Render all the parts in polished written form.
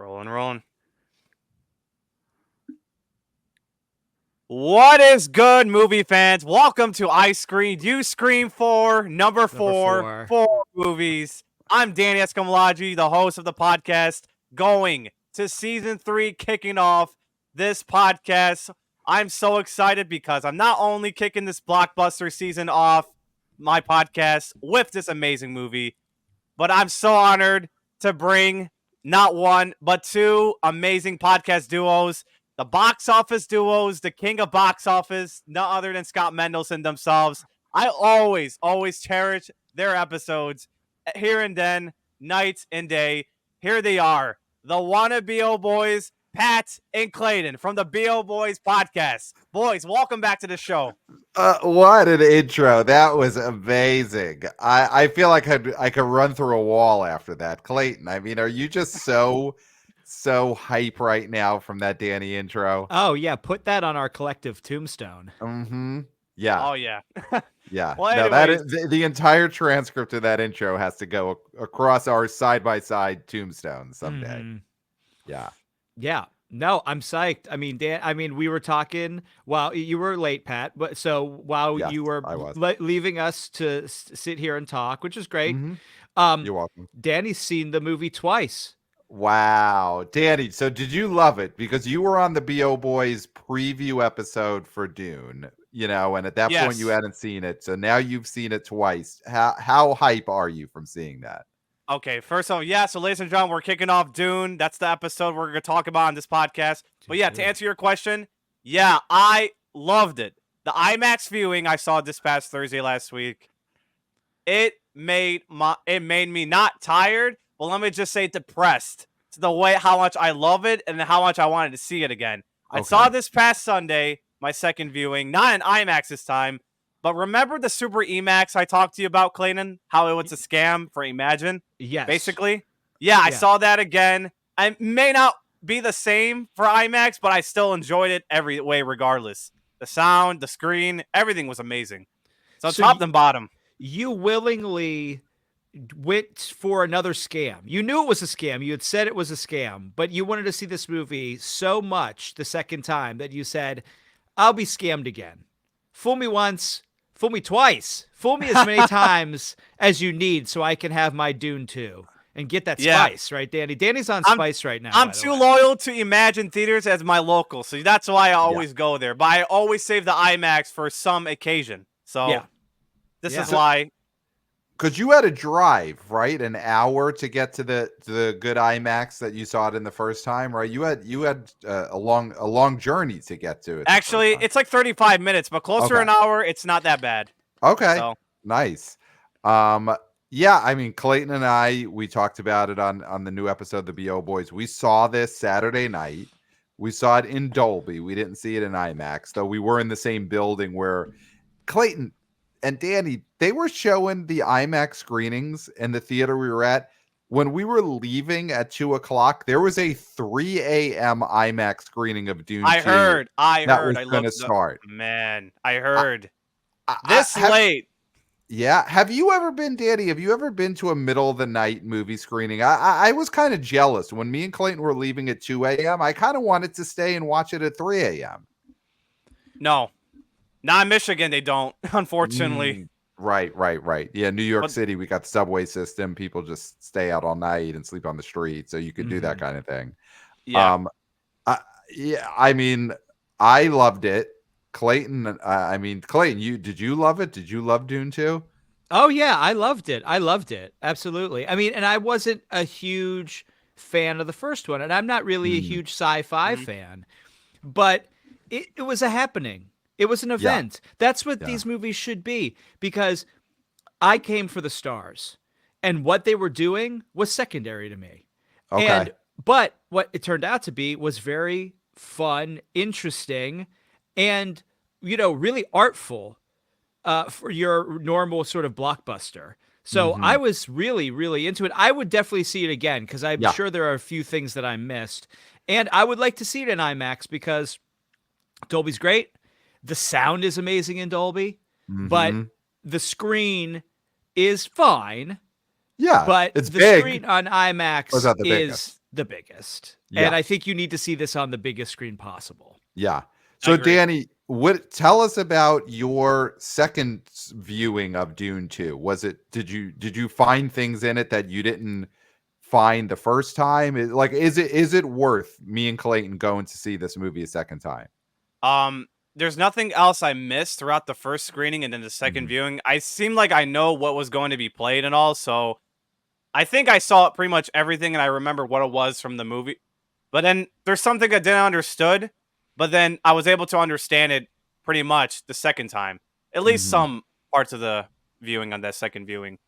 Rolling. What is good, movie fans? Welcome to I Screened, You Scream for number four, 4 movies. I'm Danny Escamilaggi, the host of the podcast, going to season 3, kicking off this podcast. I'm so excited because I'm not only kicking this blockbuster season off my podcast with this amazing movie, but I'm so honored to bring not one, but 2 amazing podcast duos, the box office duos, the king of box office, none other than Scott Mendelson themselves. I always cherish their episodes here and then, night and day. Here they are, the Wanna BO Boys, Pat and Clayton from the BO Boys podcast. Boys, welcome back to the show. What an intro. That was amazing. I feel like I could run through a wall after that. Clayton, I mean, are you just so hype right now from that Danny intro? Oh, yeah. Put that on our collective tombstone. Mm-hmm. Yeah. Oh, yeah. Yeah. Well, no, that anyways. is the entire transcript of that intro has to go across our side-by-side tombstone someday. Mhm. Yeah. Yeah. No, I'm psyched. I mean, Dan, we were talking while you were late, Pat, but so while Yes, you were I was. leaving us to sit here and talk, which is great. Mhm. You're welcome. Danny's seen the movie twice. Wow. Danny, so did you love it? Because you were on the BO Boys preview episode for Dune, and at that point you Yes. hadn't seen it. So now you've seen it twice. How hype are you from seeing that? Okay, first off, so ladies and gentlemen, we're kicking off Dune. That's the episode we're going to talk about on this podcast. But yeah, to answer your question, I loved it. The IMAX viewing I saw this past Thursday last week, it made me not tired, but let me just say depressed to the way how much I love it and how much I wanted to see it again. I saw this past Sunday, my second viewing, not in IMAX this time, but remember the Super IMAX I talked to you about, Clayton? How it was a scam for Imagine? Yes. Basically? Yeah, I saw that again. I may not be the same for IMAX, but I still enjoyed it every way regardless. The sound, the screen, everything was amazing. So top and bottom. You willingly went for another scam. You knew it was a scam. You had said it was a scam, but you wanted to see this movie so much the second time that you said, I'll be scammed again. Fool me once, fool me twice. Fool me as many times as you need so I can have my Dune 2 and get that spice, right, Danny? Danny's on spice right now. I'm too loyal to Imagine Theaters as my local, so that's why I always go there. But I always save the IMAX for some occasion. So this is why. Because you had to drive, right, an hour to get to the good IMAX that you saw it in the first time, right? You had a long journey to get to it. Actually, it's like 35 minutes, but closer to an hour, it's not that bad. Okay, so. Nice. Yeah, I mean, Clayton and I, we talked about it on the new episode of the BO Boys. We saw this Saturday night. We saw it in Dolby. We didn't see it in IMAX, though we were in the same building where Clayton and Danny, they were showing the IMAX screenings in the theater we were at. When we were leaving at 2:00, there was a 3 a.m. IMAX screening of Dune 2. I heard. That was going to start. Man, I heard. This late. Yeah. Have you ever been, Danny? Have you ever been to a middle of the night movie screening? I was kind of jealous when me and Clayton were leaving at 2 a.m. I kind of wanted to stay and watch it at 3 a.m. No. Not in Michigan, they don't, unfortunately. Right. Yeah, New York City, we got the subway system. People just stay out all night and sleep on the street, so you could do that kind of thing. Yeah. I mean, I loved it. Clayton, Clayton, did you love it? Did you love Dune 2? Oh, yeah, I loved it. Absolutely. I mean, and I wasn't a huge fan of the first one, and I'm not really a huge sci-fi fan, but it was a happening. It was an event. That's what these movies should be, because I came for the stars, and what they were doing was secondary to me. Okay. But what it turned out to be was very fun, interesting, and, really artful for your normal sort of blockbuster. So I was really, really into it. I would definitely see it again, because I'm sure there are a few things that I missed. And I would like to see it in IMAX, because Dolby's great. The sound is amazing in Dolby, but the screen is fine. Yeah, but it's the big. screen on IMAX the biggest. Yeah. And I think you need to see this on the biggest screen possible. Yeah. So Danny, tell us about your second viewing of Dune 2. Did you find things in it that you didn't find the first time? Is it worth me and Clayton going to see this movie a second time? There's nothing else I missed throughout the first screening and then the second viewing. I seemed like I know what was going to be played and all, so I think I saw pretty much everything and I remember what it was from the movie. But then there's something I didn't understood, but then I was able to understand it pretty much the second time. At least some parts of the viewing on that second viewing.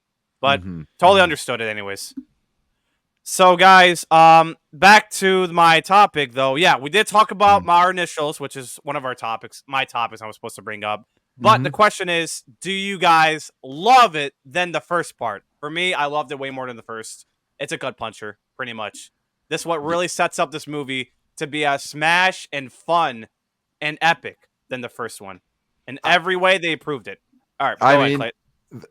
But totally understood it anyways. So guys, back to my topic though. Yeah, we did talk about our initials, which is one of our topics, my topics I was supposed to bring up. But the question is, do you guys love it than the first part? For me, I loved it way more than the first. It's a gut puncher, pretty much. This is what really sets up this movie to be a smash and fun and epic than the first one. In every way, they improved it. All right, go ahead,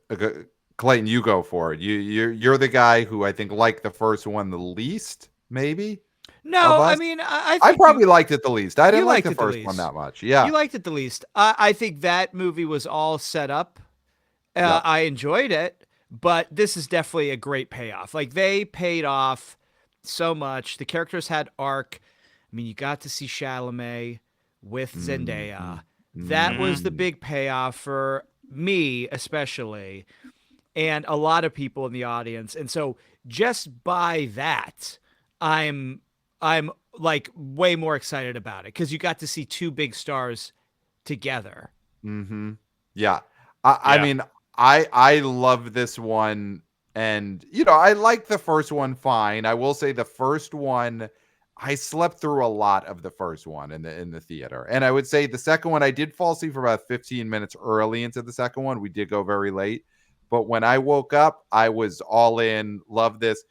Clayton. Clayton, you go for it. You're the guy who I think liked the first one the least, maybe. No, I mean, I probably liked it the least. I didn't like the first one that much. Yeah, you liked it the least. I think that movie was all set up. I enjoyed it, but this is definitely a great payoff. Like they paid off so much. The characters had arc. I mean, you got to see Chalamet with Zendaya. That was the big payoff for me, especially, and a lot of people in the audience. And so just by that, I'm like way more excited about it because you got to see two big stars together. Yeah. I mean, I love this one, and I like the first one fine. I will say the first one, I slept through a lot of the first one in the theater. And I would say the second one, I did fall asleep for about 15 minutes early into the second one. We did go very late. But when I woke up, I was all in. Love this.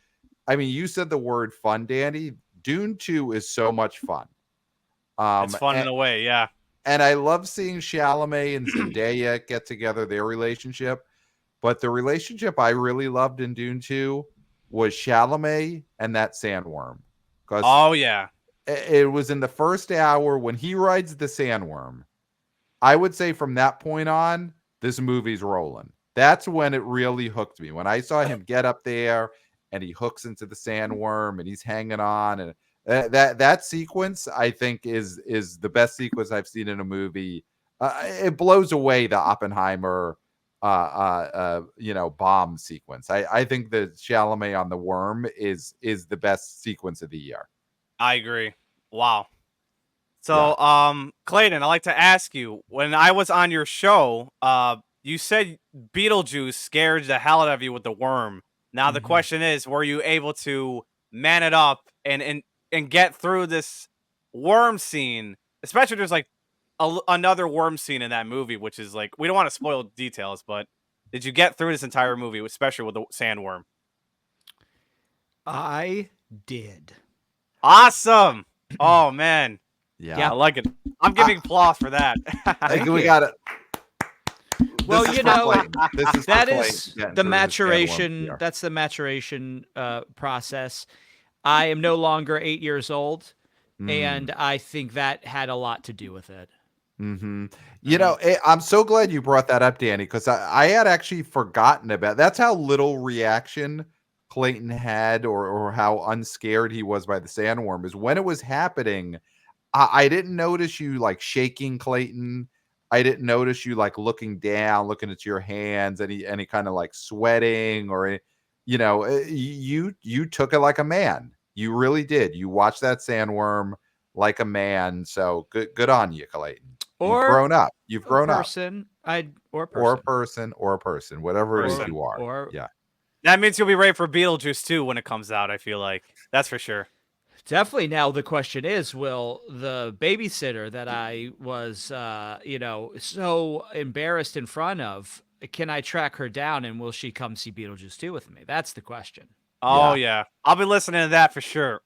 I mean, you said the word fun, Danny. Dune 2 is so much fun. It's fun in a way, yeah. And I love seeing Chalamet and Zendaya get together, their relationship. But the relationship I really loved in Dune 2 was Chalamet and that sandworm. Oh, yeah. It was in the first hour when he rides the sandworm. I would say from that point on, this movie's rolling. That's when it really hooked me. When I saw him get up there and he hooks into the sandworm and he's hanging on, and that sequence I think is the best sequence I've seen in a movie. It blows away the Oppenheimer bomb sequence. I think the Chalamet on the worm is the best sequence of the year. I agree. Wow. So, Clayton, I'd like to ask you, when I was on your show, you said Beetlejuice scared the hell out of you with the worm. Now the question is, were you able to man it up and get through this worm scene? Especially there's like another worm scene in that movie, which is like, we don't want to spoil details, but did you get through this entire movie, especially with the sandworm? I did. Awesome. Oh, man. Yeah, I like it. I'm giving applause for that. I think we got it. Well, that is the maturation. That's the maturation process. I am no longer 8 years old, and I think that had a lot to do with it. I'm so glad you brought that up, Danny, because I had actually forgotten about. That's how little reaction Clayton had, or how unscared he was by the sandworm. Is when it was happening, I didn't notice you like shaking, Clayton. I didn't notice you like looking down, looking at your hands, any kind of like sweating, or you took it like a man. You really did. You watched that sandworm like a man. So good on you, Clayton. You've grown up. You've grown up. Or a person, whatever it is you are. Yeah. That means you'll be ready for Beetlejuice too when it comes out. I feel like that's for sure. Definitely. Now the question is, will the babysitter that I was, so embarrassed in front of, can I track her down and will she come see Beetlejuice 2 with me? That's the question. Oh yeah. I'll be listening to that for sure.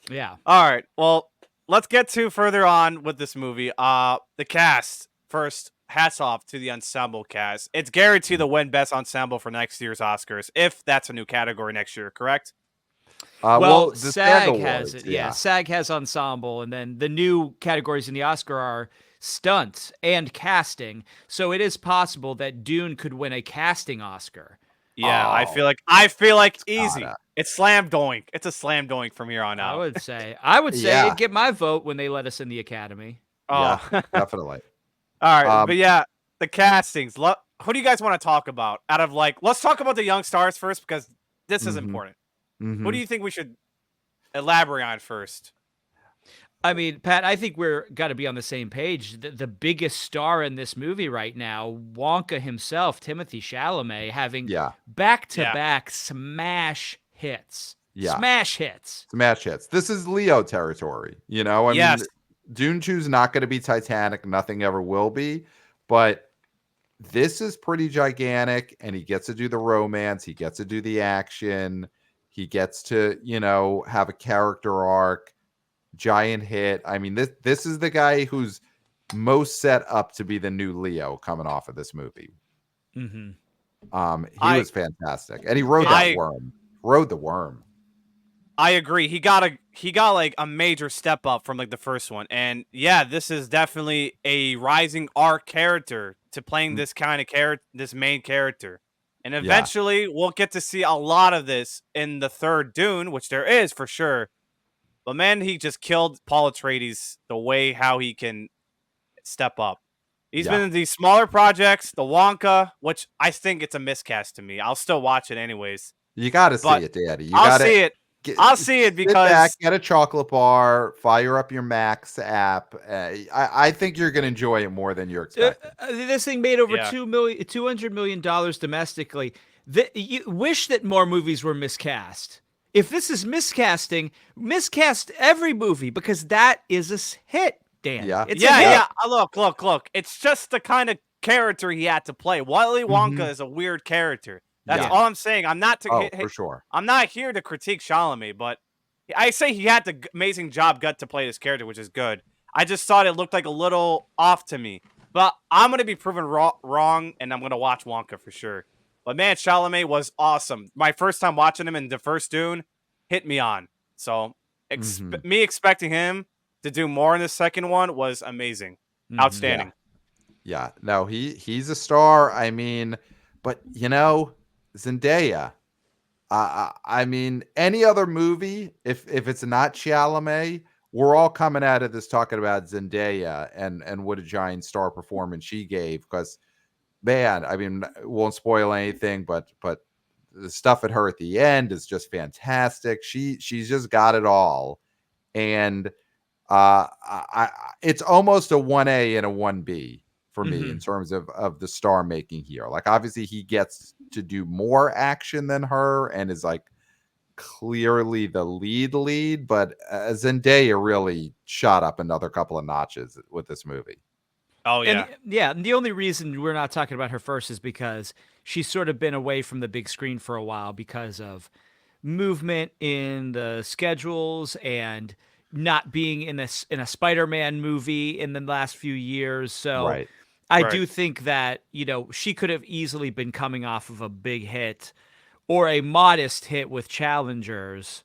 Yeah. All right. Well, let's get to further on with this movie. The cast first. Hats off to the ensemble cast. It's guaranteed to win Best Ensemble for next year's Oscars, if that's a new category next year, correct? Well, the SAG has Awards, it. Yeah, SAG has ensemble, and then the new categories in the Oscar are stunt and casting. So it is possible that Dune could win a casting Oscar. Yeah, Oh, I feel like easy. gotta. It's slam doink. It's a slam doink from here on I out. would say. I would say Yeah, it'd get my vote when they let us in the Academy. Oh, yeah, definitely. all right, Um, but yeah, the castings. Who do you guys want to talk about? Out of let's talk about the young stars first because this is mhm, important. Who do mhm. you think we should elaborate on first? I mean, Pat, I think we're got to be on the same page. The biggest star in this movie right now, Wonka himself, Timothy Chalamet, having Yeah, Yeah, back-to-back smash hits. yeah. Smash hits. Smash hits. This is Leo territory. I mean, yes, Dune 2 is not going to be Titanic. Nothing ever will be. But this is pretty gigantic, and he gets to do the romance. He gets to do the action. He gets to, have a character arc. Giant hit. I mean, this is the guy who's most set up to be the new Leo coming off of this movie. Mm-hmm. He I was fantastic, and he rode that I worm. Rode the worm. I agree. He got like a major step up from like the first one. And yeah, this is definitely a rising arc character to playing Mm, this kind of character, this main character. And Yeah, eventually we'll get to see a lot of this in the third Dune, which there is for sure. But man, he just killed Paul Atreides the way how he can step up. He's yeah. been in these smaller projects, the Wonka, which I think it's a miscast to me. I'll still watch it anyways. You got to see But it, Daddy. You I'll got to see it. I'll see it sit back, because get a chocolate bar, fire up your Max app. I think you're going to enjoy it more than you're expecting. This thing made over yeah. $200 million domestically. You wish that more movies were miscast. If this is miscasting, miscast every movie because that is a hit, Dan. Yeah. It's Yeah, a hit. yeah. Look. It's just the kind of character he had to play. Willy Wonka Mhm. is a weird character. That's Yeah. all I'm saying. I'm not to Oh, for sure. I'm not here to critique Chalamet, but I say he had the amazing job gut to play this character, which is good. I just thought it looked like a little off to me. But I'm gonna be proven wrong, and I'm gonna watch Wonka for sure. But man, Chalamet was awesome. My first time watching him in the first Dune hit me on. So Mhm. me expecting him to do more in the second one was amazing, Mhm. outstanding. Yeah. No, he's a star. I mean, but Zendaya. I mean, any other movie, if it's not Chalamet, we're all coming out of this talking about Zendaya and what a giant star performance she gave. Because man, I mean, won't spoil anything, but the stuff at her at the end is just fantastic. She's just got it all, and it's almost a 1A and a 1B for me in Mhm. terms of the star making here. Like, obviously he gets to do more action than her and is like clearly the lead, but Zendaya really shot up another couple of notches with this movie. Oh And yeah, yeah, and the only reason we're not talking about her first is because she's sort of been away from the big screen for a while because of movement in the schedules and not being in a Spider-Man movie in the last few years. So Right. I right. do think that, she could have easily been coming off of a big hit or a modest hit with challengers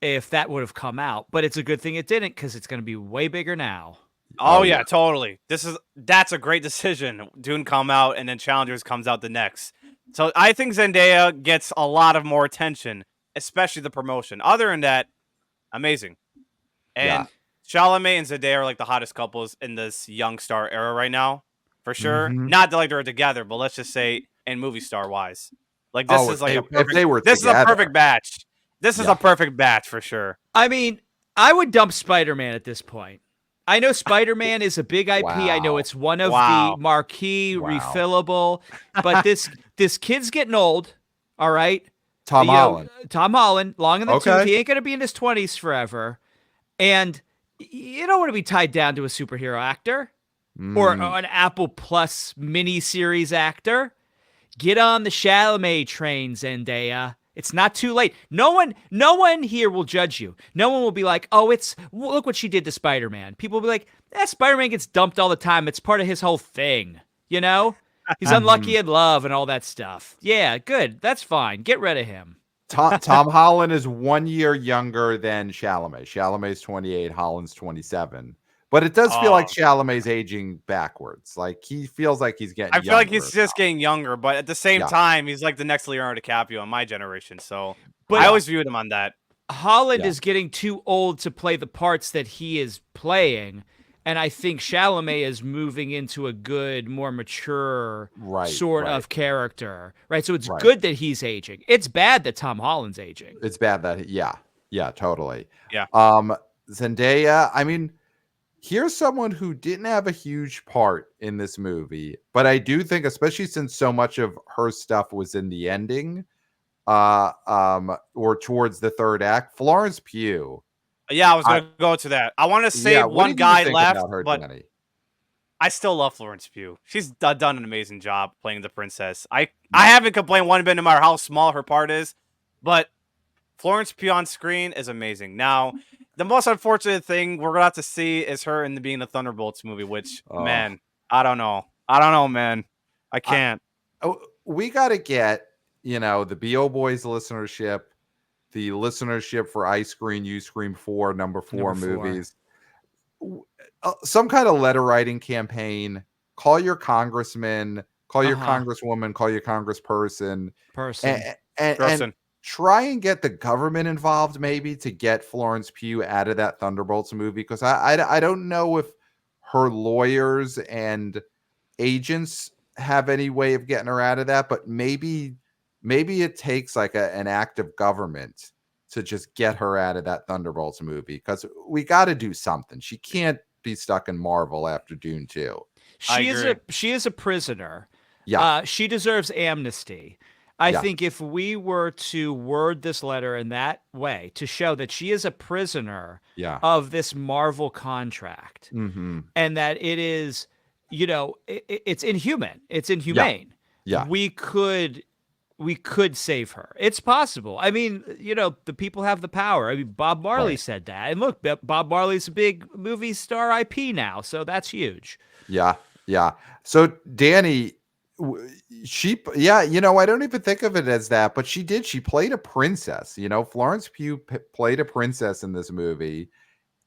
if that would have come out. But it's a good thing it didn't because it's going to be way bigger now. Oh Oh yeah, yeah. totally. That's a great decision. Dune come out and then Challengers comes out the next. So I think Zendaya gets a lot of more attention, especially the promotion. Other than that, amazing. Yeah. And Chalamet and Zendaya are like the hottest couples in this young star era right now, for sure. Mhm. Not that like they're together, but let's just say in movie star wise, like this Oh, is like a if perfect. they were This is a together. perfect batch. This is Yeah. a perfect batch for sure. I mean, I would dump Spider-Man at this point. I know Spider-Man is a big IP. I know Wow. it's one of the Wow. marquee Wow. refillable, but this kid's getting old. All right, Tom Holland. Tom Holland, long in the tooth. Okay. He ain't gonna be in his 20s forever, and you don't want to be tied down to a superhero actor or Mm. an Apple Plus mini-series actor. Get on the Chalamet train, Zendaya. It's not too late. No one here will judge you. No one will be like, "Oh, look what she did to Spider-Man." People will be like, Spider-Man gets dumped all the time. It's part of his whole thing, you know? He's unlucky in love and all that stuff. Yeah, good. That's fine. Get rid of him. Tom Holland is 1 year younger than Chalamet. Chalamet's 28, Holland's 27. But it does feel like Chalamet's aging backwards. Like he feels like he's getting I feel like younger he's just now. getting younger, but at the same Yeah. time, he's like the next Leonardo DiCaprio in my generation. So But I always viewed him on that. Holland Yeah. is getting too old to play the parts that he is playing. And I think Chalamet is moving into a good, more mature sort of character, right? So it's good that he's aging. It's bad that Tom Holland's aging. It's bad that, yeah, totally. Yeah. Zendaya, I mean, here's someone who didn't have a huge part in this movie, but I do think, especially since so much of her stuff was in the ending, or towards the third act, Florence Pugh. Yeah, I was going to go to that. I want to save one guy left, but Danny? I still love Florence Pugh. She's done an amazing job playing the princess. I haven't complained one bit no matter how small her part is, but Florence Pugh on screen is amazing. Now, the most unfortunate thing we're going to have to see is her in the being the Thunderbolts movie, which, man, I don't know. Man. I can't. We got to get, the BO Boys listenership, the listenership for I Screen, You Scream 4, number 4 movies. Some kind of letter writing campaign. Call your congressman, call your congresswoman, call your congressperson. And try and get the government involved maybe to get Florence Pugh out of that Thunderbolts movie. Because I don't know if her lawyers and agents have any way of getting her out of that, but maybe it takes like an act of government to just get her out of that Thunderbolts movie, because we got to do something. She can't be stuck in Marvel after Dune 2. She is a prisoner. Yeah. She deserves amnesty. I think if we were to word this letter in that way to show that she is a prisoner of this Marvel contract, and that it is, it's inhuman. It's inhumane. Yeah. We could save her. It's possible. I mean, the people have the power. I mean, Bob Marley said that. And look, Bob Marley's a big movie star IP now, so that's huge. Yeah. So Danny, I don't even think of it as that, but she played a princess. Florence Pugh played a princess in this movie,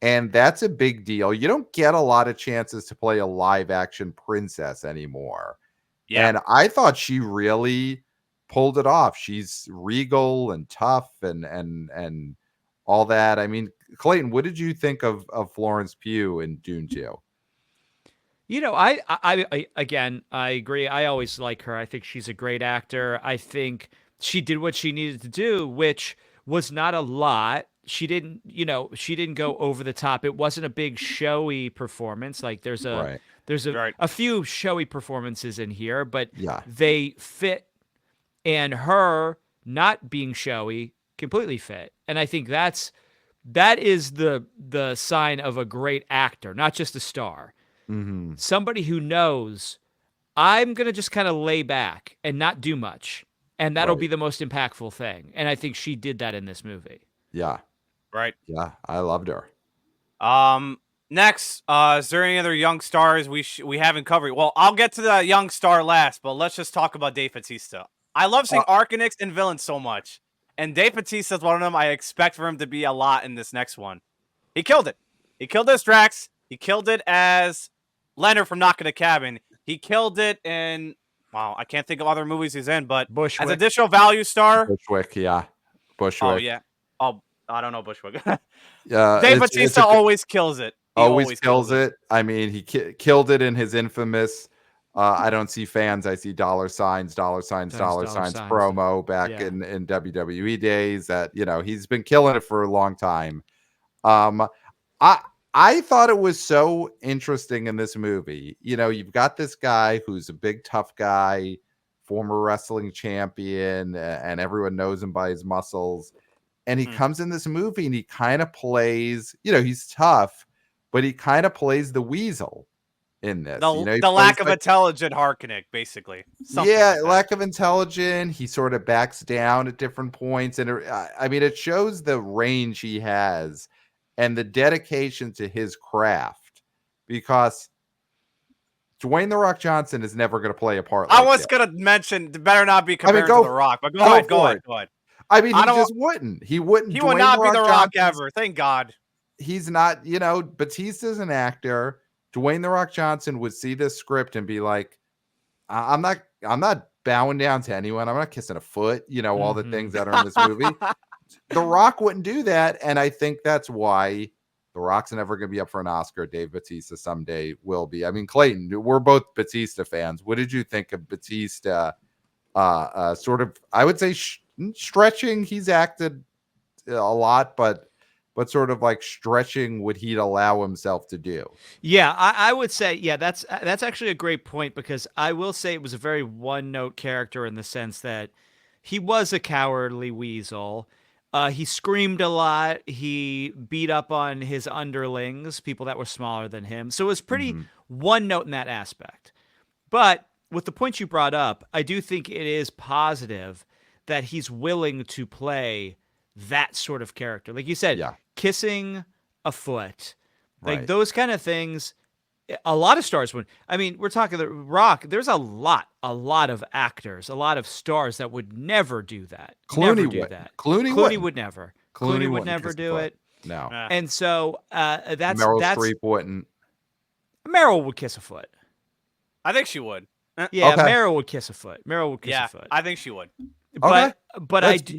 and that's a big deal. You don't get a lot of chances to play a live action princess anymore. Yeah. And I thought she really pulled it off. She's regal and tough and all that. I mean, Clayton, what did you think of Florence Pugh in Dune 2? I again, I agree. I always like her. I think she's a great actor. I think she did what she needed to do, which was not a lot. She didn't go over the top. It wasn't a big showy performance. Like there's a few showy performances in here, but they fit, and her not being showy completely fit. And I think that is the sign of a great actor, not just a star. Mm-hmm. Somebody who knows, I'm going to just kind of lay back and not do much, and that'll be the most impactful thing. And I think she did that in this movie. Yeah. Right. Yeah, I loved her. Next, is there any other young stars we haven't covered? Well, I'll get to the young star last, but let's just talk about Dave Bautista. I love seeing archonics and villains so much, and Dave Bautista is one of them. I expect for him to be a lot in this next one. He killed it. He killed it as Drax. He killed it as Leonard from Knock at the Cabin. He killed it in, I can't think of other movies he's in, but Bushwick. As additional value star. Bushwick, yeah. Bushwick. Oh, yeah. Oh, I don't know Bushwick. Dave Bautista always kills it. He always kills it. I mean, he killed it in his infamous, I don't see fans, I see dollar signs promo back in WWE days that, he's been killing it for a long time. I thought it was so interesting in this movie. You've got this guy who's a big, tough guy, former wrestling champion, and everyone knows him by his muscles. And he comes in this movie and he kind of plays, he's tough, but he kind of plays the weasel in this. The lack of intelligent Harkonnen, basically. Lack of intelligence. He sort of backs down at different points. And it shows the range he has and the dedication to his craft, because Dwayne "The Rock" Johnson is never going to play a part like I was going to mention, better not be compared to The Rock, but go ahead. I mean, he just wouldn't. He wouldn't. He will not be The Rock ever. Thank God. He's not, Batista's an actor. Dwayne The Rock Johnson would see this script and be like, I'm not bowing down to anyone. I'm not kissing a foot, all the things that are in this movie. The Rock wouldn't do that. And I think that's why The Rock's never going to be up for an Oscar. Dave Bautista someday will be. I mean, Clayton, we're both Bautista fans. What did you think of Bautista? Sort of, I would say stretching. He's acted a lot, but sort of like stretching what he'd allow himself to do. Yeah, I would say, that's actually a great point, because I will say it was a very one-note character in the sense that he was a cowardly weasel. He screamed a lot. He beat up on his underlings, people that were smaller than him. So it was pretty one note in that aspect. But with the point you brought up, I do think it is positive that he's willing to play that sort of character. Like you said, kissing a foot, like those kind of things. A lot of stars would. I mean, we're talking The Rock. There's a lot of actors, a lot of stars that would never do that. Clooney would. Clooney would never. Clooney would never do it. No. And so that's Meryl Streep wouldn't. Meryl would kiss a foot. I think she would. Yeah, okay. Meryl would kiss a foot. Meryl would kiss a foot. I think she would. But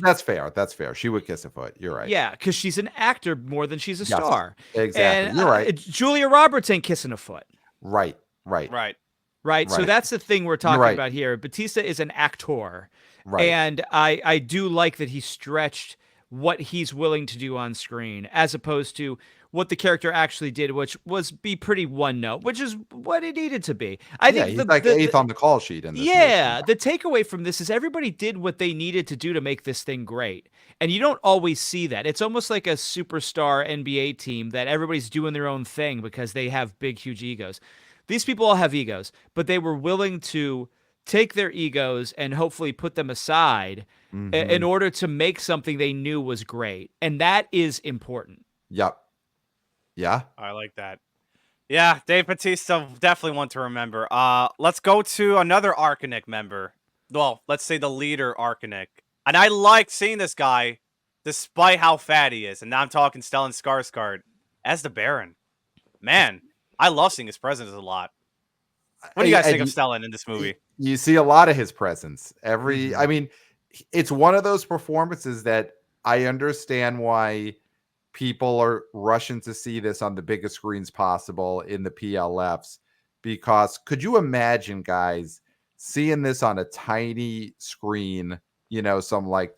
that's fair. That's fair. She would kiss a foot. You're right. Yeah, because she's an actor more than she's a star. Exactly. And, you're right. Julia Roberts ain't kissing a foot. Right. So that's the thing we're talking about here. Batista is an actor. Right. And I do like that he stretched what he's willing to do on screen as opposed to what the character actually did, which was be pretty one note, which is what it needed to be. I think he's like eighth on the call sheet in this movie. The takeaway from this is everybody did what they needed to do to make this thing great. And you don't always see that. It's almost like a superstar NBA team that everybody's doing their own thing because they have big, huge egos. These people all have egos, but they were willing to take their egos and hopefully put them aside in order to make something they knew was great. And that is important. Yep. Yeah. I like that. Yeah, Dave Bautista, definitely one to remember. Let's go to another Arcanic member. Well, let's say the leader Arcanic. And I like seeing this guy, despite how fat he is. And now I'm talking Stellan Skarsgård as the Baron. Man, I love seeing his presence a lot. What do you guys think of Stellan in this movie? You see a lot of his presence. I mean, it's one of those performances that I understand why people are rushing to see this on the biggest screens possible in the PLFs, because could you imagine, guys, seeing this on a tiny screen, some like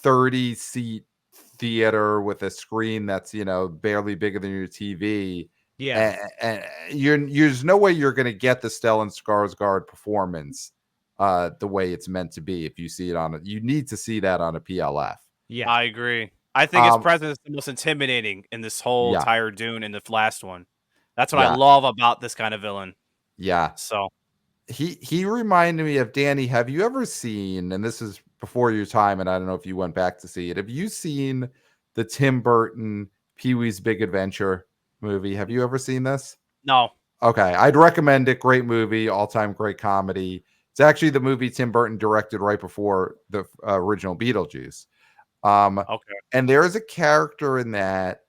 30-seat theater with a screen that's, barely bigger than your TV. Yeah. And there's no way you're going to get the Stellan Skarsgård performance the way it's meant to be. If you see it you need to see that on a PLF. Yeah, I agree. I think his presence is the most intimidating in this whole entire Dune in the last one. That's what I love about this kind of villain. Yeah. So he reminded me of Danny. Have you ever seen, and this is before your time, and I don't know if you went back to see it. Have you seen the Tim Burton Pee-wee's Big Adventure movie? Have you ever seen this? No. Okay. I'd recommend it. Great movie, all-time great comedy. It's actually the movie Tim Burton directed right before the original Beetlejuice. Okay. And there is a character in that,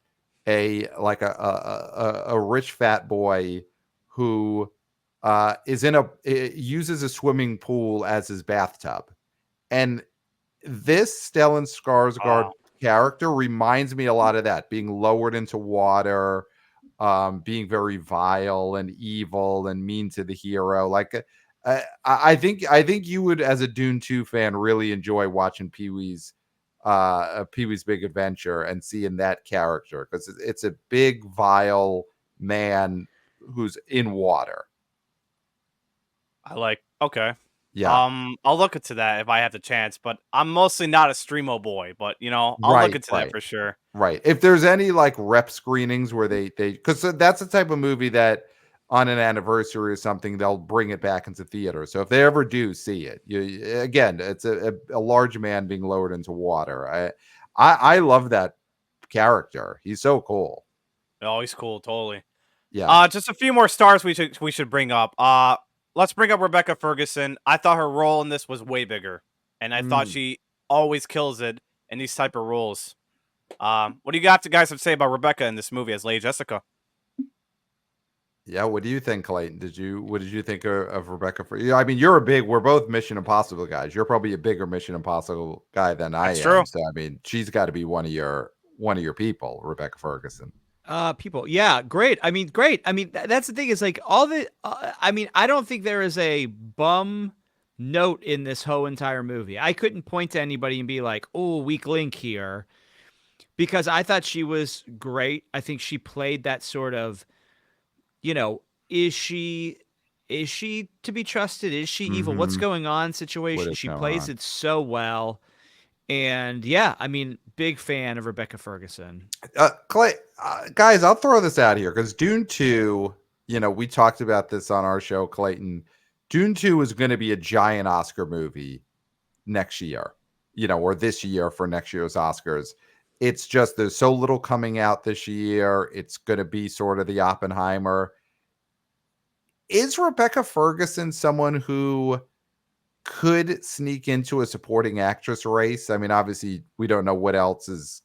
a rich fat boy who uses a swimming pool as his bathtub. And this Stellan Skarsgård character reminds me a lot of that, being lowered into water, being very vile and evil and mean to the hero. Like, I think you would, as a Dune 2 fan, really enjoy watching Pee-wee's Big Adventure and seeing that character, because it's a big, vile man who's in water. Okay. Yeah. I'll look into that if I have the chance, but I'm mostly not a streamo boy, but I'll look into that for sure. Right. If there's any like rep screenings where they because that's the type of movie that on an anniversary or something, they'll bring it back into theater. So if they ever do see it, again, it's a large man being lowered into water. I love that character. He's so cool. Oh, he's cool. Totally. Yeah. Just a few more stars we should bring up. Let's bring up Rebecca Ferguson. I thought her role in this was way bigger, and I thought she always kills it. in these type of roles. What do you guys have to say about Rebecca in this movie as Lady Jessica? Yeah, what do you think, Clayton? What did you think of Rebecca? I mean, we're both Mission Impossible guys. You're probably a bigger Mission Impossible guy than I That's am. true. So I mean, she's got to be one of your people, Rebecca Ferguson. People. Yeah, great. I mean, great. I mean, that's the thing is like all the, I mean, I don't think there is a bum note in this whole entire movie. I couldn't point to anybody and be like, oh, weak link here, because I thought she was great. I think she played that sort of, you know, is she to be trusted? Is she evil? What's Mhm. going on What situation? is She going plays on? it so well. And yeah, I mean, big fan of Rebecca Ferguson. Clay, guys, I'll throw this out here because Dune 2, we talked about this on our show, Clayton. Dune 2 is going to be a giant Oscar movie next year, or this year for next year's Oscars. It's just there's so little coming out this year. It's going to be sort of the Oppenheimer. Is Rebecca Ferguson someone who could sneak into a supporting actress race? I mean, obviously, we don't know what else is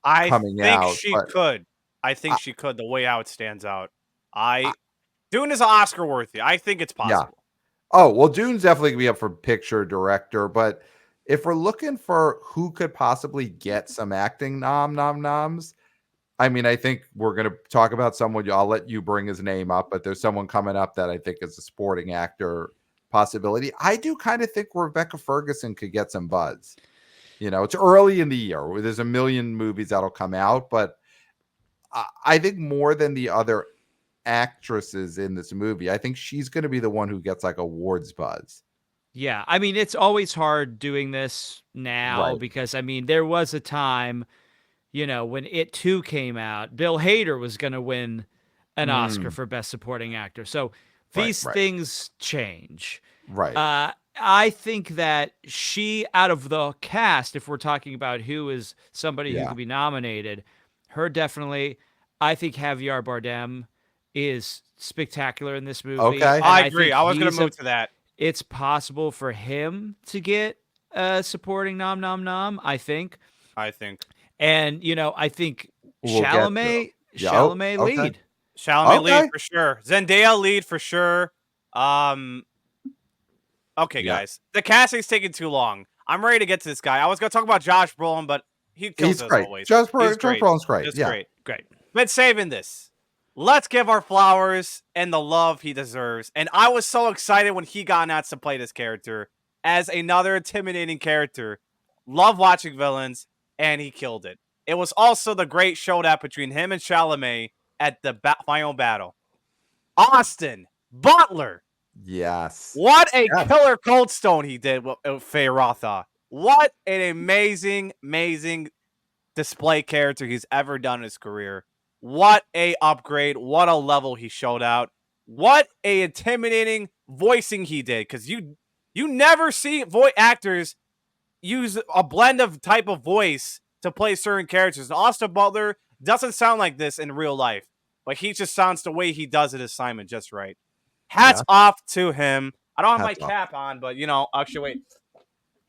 I coming think out, she but could. I I, think she could. The way how it stands out, I, Dune is Oscar worthy. I think it's yeah. possible. Oh, well, Dune's definitely gonna be up for picture director, but if we're looking for who could possibly get some acting noms, I mean, I think we're gonna talk about someone. I'll let you bring his name up, but there's someone coming up that I think is a supporting actor possibility. I do kind of think Rebecca Ferguson could get some buzz. It's early in the year. There's a million movies that'll come out, but I think more than the other actresses in this movie, I think she's going to be the one who gets like awards buzz. Yeah, I mean, it's always hard doing this now Right. because I mean, there was a time, when It 2 came out, Bill Hader was going to win an Oscar Mm, for Best Supporting Actor. So right, these right, things change. right. I think that she, out of the cast, if we're talking about who is somebody who Yeah. could be nominated, her definitely. I think Javier Bardem is spectacular in this movie, Okay. and I I agree. think I was gonna move to that. it's possible for him to get a supporting nom. I think, I think and I think We'll get to him. Yeah. Oh, Chalamet okay. lead. Chalamet lead Okay. for sure. Zendaya lead for sure. Um. Okay, Yeah. guys, the casting's taking too long. I'm ready to get to this guy. I was gonna talk about Josh Brolin, but he kills He's it as great. always. Josh He's great. Brolin's great. Just Yeah. great. Great. But saving this. Let's give our flowers and the love he deserves. And I was so excited when he got announced to play this character as another intimidating character. Love watching villains, and he killed it. It was also the great showdown between him and Chalamet at the final battle. Austin Butler. Yes. What a Yes. killer Cold Stone he did with Feyrotha. What an amazing, amazing display character he's ever done in his career. What a upgrade. What a level he showed out. What a intimidating voicing he did. Because you never see voice actors use a blend of type of voice to play certain characters. And Austin Butler doesn't sound like this in real life, but he just sounds the way he does it assignment just right. Hats Yeah. off to him. I don't have my Hats off. cap on, but actually wait.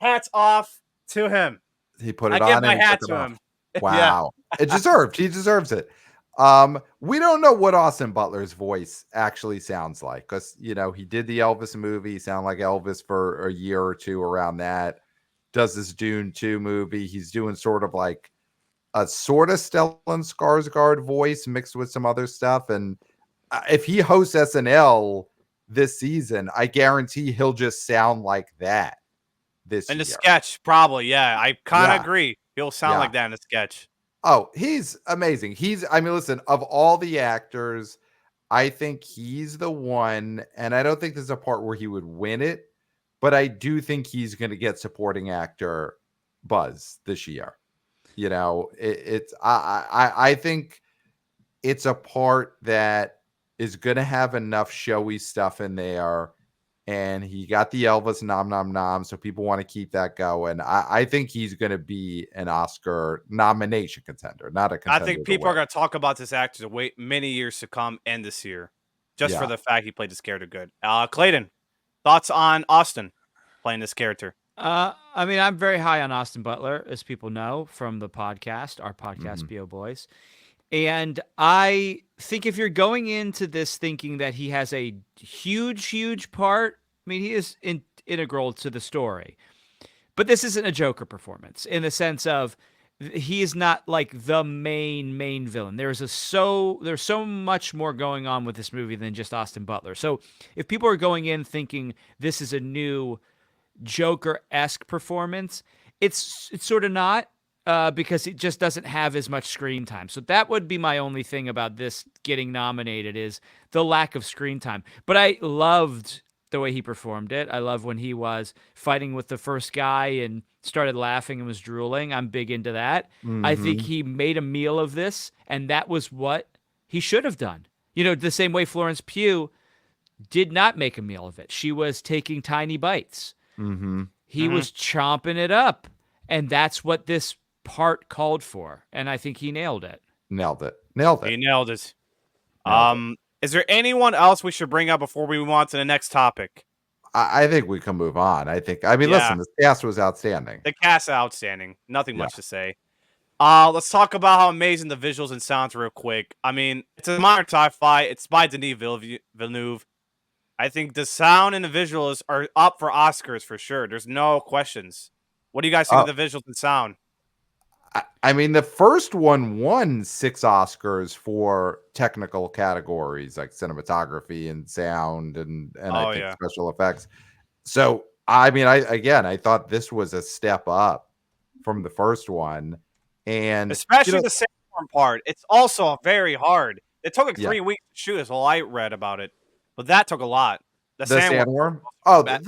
Hats off to him. He put I it give on my and he hat took it to off. him. Yeah. Wow. It deserved. He deserves it. We don't know what Austin Butler's voice actually sounds like because he did the Elvis movie, sound like Elvis for a year or two around that. Does this Dune 2 movie? He's doing sort of like a sort of Stellan Skarsgård voice mixed with some other stuff. And if he hosts SNL this season, I guarantee he'll just sound like that this In the year. sketch, probably, yeah. I kind of Yeah. agree. He'll sound Yeah. like that in a sketch. Oh, he's amazing. I mean, listen, of all the actors, I think he's the one, and I don't think there's a part where he would win it, but I do think he's going to get supporting actor buzz this year. I think it's a part that is going to have enough showy stuff in there. And he got the Elvis nom, so people want to keep that going. I think he's going to be an Oscar nomination contender, not a contender. I think people are going to talk about this actor wait many years to come and this year, just for Yeah. the fact he played this character good. Clayton, thoughts on Austin playing this character? I mean, I'm very high on Austin Butler, as people know from the podcast, our podcast, BO Boys. And I think if you're going into this thinking that he has a huge part, I mean, he is integral to the story. But this isn't a Joker performance in the sense of he is not like the main villain. There's so much more going on with this movie than just Austin Butler. So if people are going in thinking this is a new Joker-esque performance, it's sort of not, because it just doesn't have as much screen time. So that would be my only thing about this getting nominated is the lack of screen time. But I loved the way he performed it. I love when he was fighting with the first guy and started laughing and was drooling. I'm big into that. I think he made a meal of this, and that was what he should have done. You know, the same way Florence Pugh did not make a meal of it. She was taking tiny bites. He was chomping it up, and that's what this part called for, and I think he nailed it. Nailed it. He nailed it. Is there anyone else we should bring up before we move on to the next topic? I think we can move on. Listen, this cast was outstanding. The cast is outstanding. Nothing much to say. Let's talk about how amazing the visuals and sounds real quick. I mean, it's a modern sci-fi. It's by Denis Villeneuve. I think the sound and the visuals are up for Oscars for sure. There's no questions. What do you guys think of the visuals and sound? I mean, the first one won 6 Oscars for technical categories like cinematography and sound and I think special effects. So, I mean, I thought this was a step up from the first one. And especially the sandworm part. It's also very hard. It took like 3 weeks to shoot, is all I read about it. But that took a lot. The sandworm? Oh, the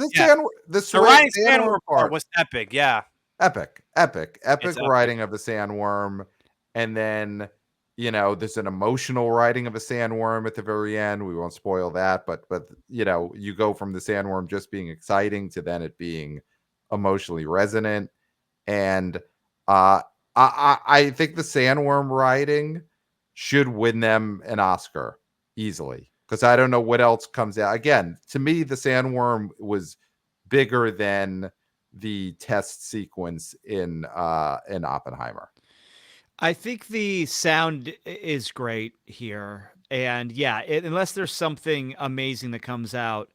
sandworm part was epic, Epic writing of the sandworm. And then, you know, there's an emotional writing of a sandworm at the very end. We won't spoil that, but you know, you go from the sandworm just being exciting to then it being emotionally resonant. And I think the sandworm writing should win them an Oscar easily. Because I don't know what else comes out. Again, to me, the sandworm was bigger than the test sequence in Oppenheimer. I think the sound is great here. And unless there's something amazing that comes out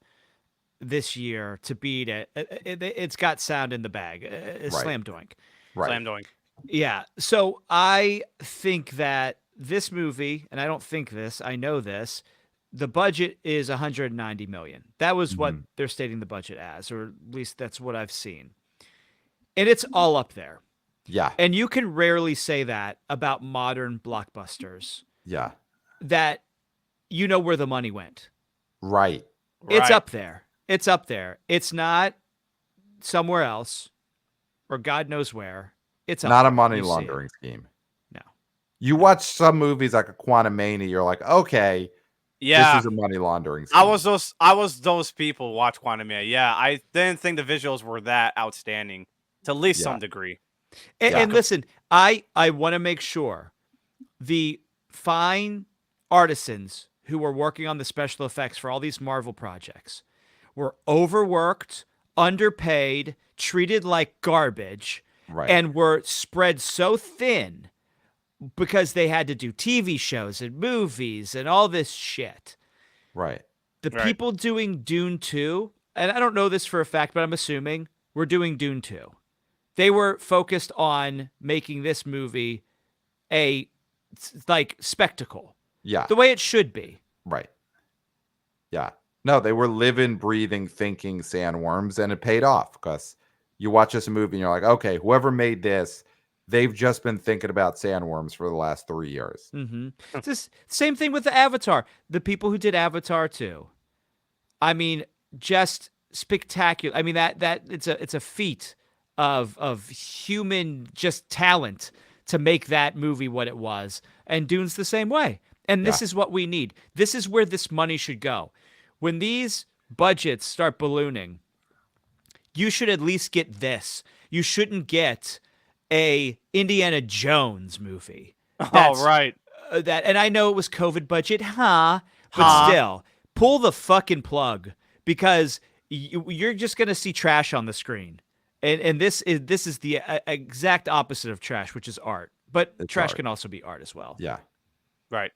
this year to beat it, it's got sound in the bag. Slam doink. Right. Slam doink. Yeah. So I think that this movie, and I don't think this, I know this, the budget is 190 million. That was what they're stating the budget as, or at least that's what I've seen. And it's all up there. Yeah. And you can rarely say that about modern blockbusters. Yeah. That you know where the money went. Right. It's up there. It's up there. It's not somewhere else or God knows where. It's not a money laundering scheme. No. You watch some movies like a Quantumania, you're like, okay, this is a money laundering scheme. I was those people who watch Quantumania. Yeah, I didn't think the visuals were that outstanding to at least some degree. And listen, I want to make sure the fine artisans who were working on the special effects for all these Marvel projects were overworked, underpaid, treated like garbage, and were spread so thin because they had to do TV shows and movies and all this shit. Right. The people doing Dune 2, and I don't know this for a fact, but I'm assuming we're doing Dune 2. They were focused on making this movie a spectacle. Yeah. The way it should be. Right. Yeah. No, they were living, breathing, thinking sandworms, and it paid off because you watch this movie and you're like, okay, whoever made this, they've just been thinking about sandworms for the last 3 years. It's this same thing with the Avatar. The people who did Avatar 2. I mean, just spectacular. I mean, that it's a feat of human just talent to make that movie what it was. And Dune's the same way. And this is what we need. This is where this money should go. When these budgets start ballooning, you should at least get this. You shouldn't get a Indiana Jones movie. And I know it was COVID budget, but still, pull the fucking plug because you're just going to see trash on the screen. And this is the exact opposite of trash, which is art. But It's trash art. can also be art as well. Yeah. Right.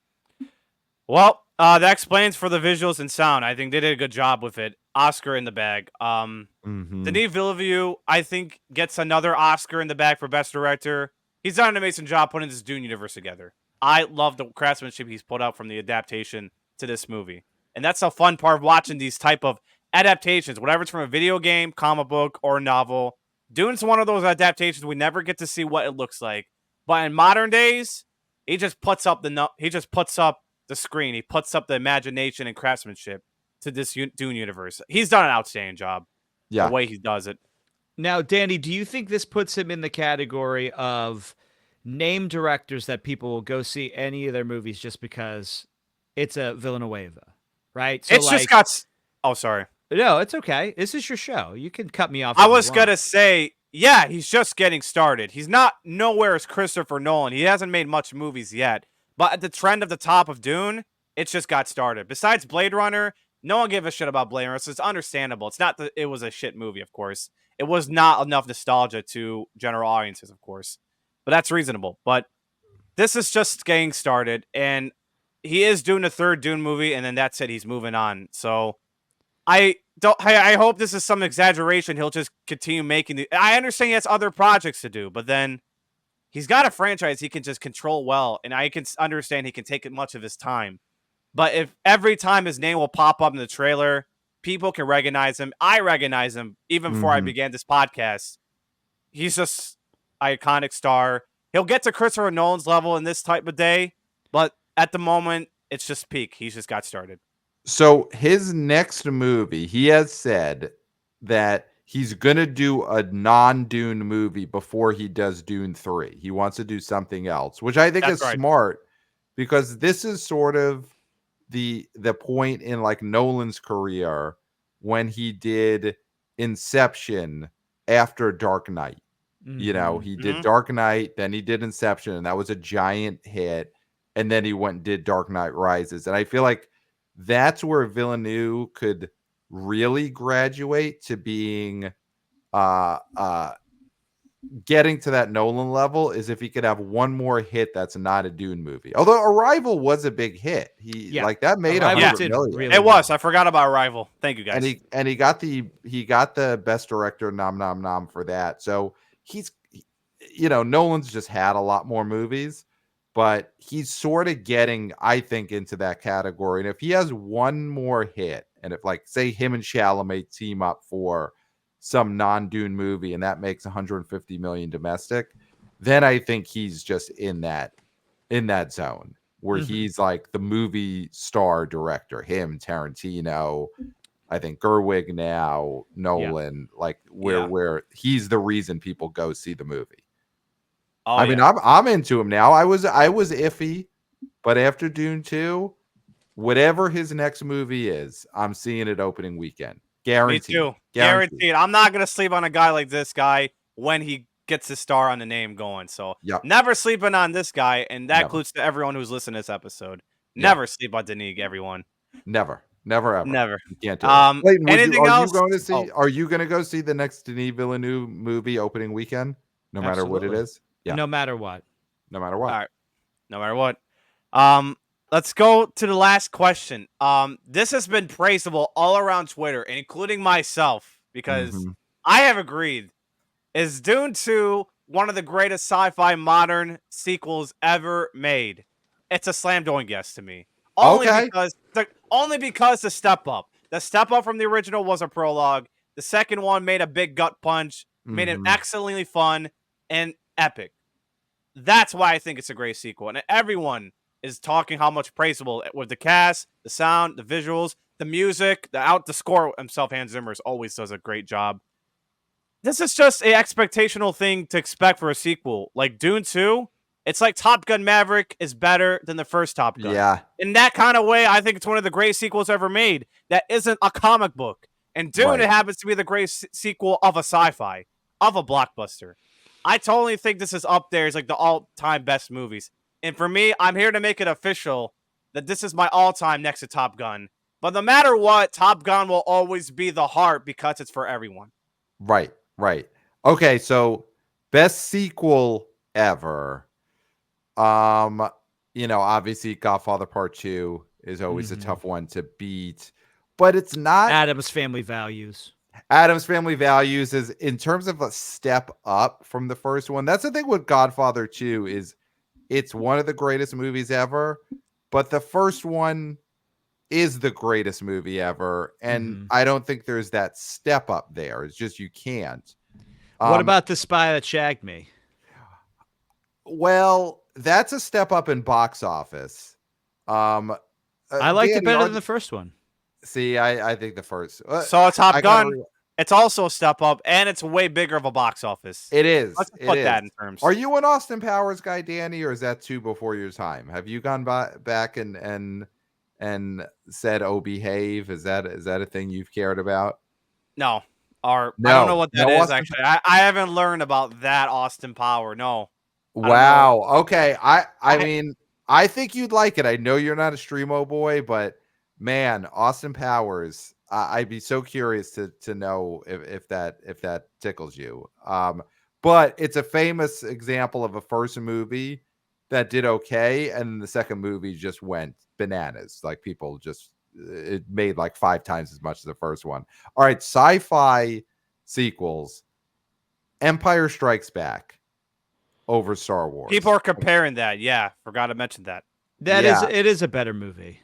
Well, that explains for the visuals and sound. I think they did a good job with it. Oscar in the bag. Denis Villeneuve, I think, gets another Oscar in the bag for Best Director. He's done an amazing job putting this Dune universe together. I love the craftsmanship he's put out from the adaptation to this movie. And that's a fun part of watching these type of adaptations, whatever it's from a video game, comic book, or novel. Dune's one of those adaptations we never get to see what it looks like. But in modern days, he just puts up the screen. He puts up the imagination and craftsmanship to this Dune universe. He's done an outstanding job. The Yeah. way he does it. Now, Danny, do you think this puts him in the category of name directors that people will go see any of their movies just because it's a Villanueva, right? So It's just got. Oh, sorry. No, it's okay. This is your show. You can cut me off. I was gonna say, yeah, he's just getting started. He's not nowhere as Christopher Nolan. He hasn't made much movies yet. But at the trend of the top of Dune, it's just got started. Besides Blade Runner, no one gave a shit about Blade Runner, so it's understandable. It's not that it was a shit movie, of course. It was not enough nostalgia to general audiences, of course. But that's reasonable. But this is just getting started, and he is doing a third Dune movie, and then that's it. He's moving on. So I hope this is some exaggeration. He'll just continue making the. I understand he has other projects to do, but then he's got a franchise he can just control well, and I can understand he can take much of his time. But if every time his name will pop up in the trailer, people can recognize him. I recognize him even before I began this podcast. He's just an iconic star. He'll get to Christopher Nolan's level in this type of day, but at the moment, it's just peak. He's just got started. So his next movie, he has said that he's going to do a non-Dune movie before he does Dune 3. He wants to do something else, which I think is smart because this is sort of the point in like Nolan's career when he did Inception after Dark Knight. You know, he did Dark Knight, then he did Inception, and that was a giant hit. And then he went and did Dark Knight Rises. And I feel like that's where Villeneuve could really graduate to being getting to that Nolan level is if he could have one more hit that's not a Dune movie. Although Arrival was a big hit. Like that made $100 million. Really it was. I forgot about Arrival. Thank you guys. And he got the best director nom for that. So he's Nolan's just had a lot more movies, but he's sort of getting, I think, into that category. And if he has one more hit, and if like say him and Chalamet team up for some non-Dune movie and that makes 150 million domestic, then I think he's just in that zone where he's like the movie star director, him, Tarantino, I think Gerwig now, Nolan, like where he's the reason people go see the movie. I mean, I'm into him now. I was iffy, but after Dune 2, whatever his next movie is, I'm seeing it opening weekend. Guaranteed. Me too. Guaranteed. I'm not gonna sleep on a guy like this guy when he gets his star on the name going. So never sleeping on this guy, and that includes to everyone who's listening to this episode. Never sleep on Denis, everyone. Never ever. Never. You can't do it. Clayton, anything else? Are you going to go see the next Denis Villeneuve movie opening weekend? No matter what it is? Yeah. No matter what. No matter what. All right. No matter what. Let's go to the last question. This has been praisable all around Twitter, including myself, because I have agreed. Is Dune 2 one of the greatest sci-fi modern sequels ever made? It's a slam dunk yes to me. Only because the step up. The step up from the original was a prologue. The second one made a big gut punch, made it excellently fun and epic. That's why I think it's a great sequel. And everyone is talking how much praisable with the cast, the sound, the visuals, the music, the score himself. Hans Zimmer always does a great job. This is just an expectational thing to expect for a sequel. Like Dune 2, it's like Top Gun Maverick is better than the first Top Gun. Yeah. In that kind of way, I think it's one of the greatest sequels ever made that isn't a comic book. And Dune, it happens to be the great sequel of a sci-fi, of a blockbuster. I totally think this is up there as like the all-time best movies. And for me, I'm here to make it official that this is my all-time next to Top Gun. But no matter what, Top Gun will always be the heart because it's for everyone. Right. Okay, so best sequel ever. Obviously Godfather Part 2 is always a tough one to beat, but it's not. Adam's Family Values. Adam's Family Values is, in terms of a step up from the first one. That's the thing with Godfather 2 is it's one of the greatest movies ever, but the first one is the greatest movie ever, and I don't think there's that step up there. It's just you can't. What about The Spy That Shagged Me? Well, that's a step up in box office. I liked it better than the first one. See, I think the first. So Top Gun, it's also a step up, and it's way bigger of a box office. It is. Let's put that in terms. Are you an Austin Powers guy, Danny, or is that too before your time? Have you gone back and said, "Oh, behave"? Is that a thing you've cared about? No. I don't know what that is, actually. I haven't learned about that Austin Power. No. Wow. Okay. I mean, I think you'd like it. I know you're not a Streamo boy, but man, Austin Powers, I'd be so curious to know if that tickles you. But it's a famous example of a first movie that did okay, and the second movie just went bananas. Like people just, it made like 5 times as much as the first one. All right, sci-fi sequels. Empire Strikes Back over Star Wars. People are comparing that. Yeah, forgot to mention that. It is a better movie.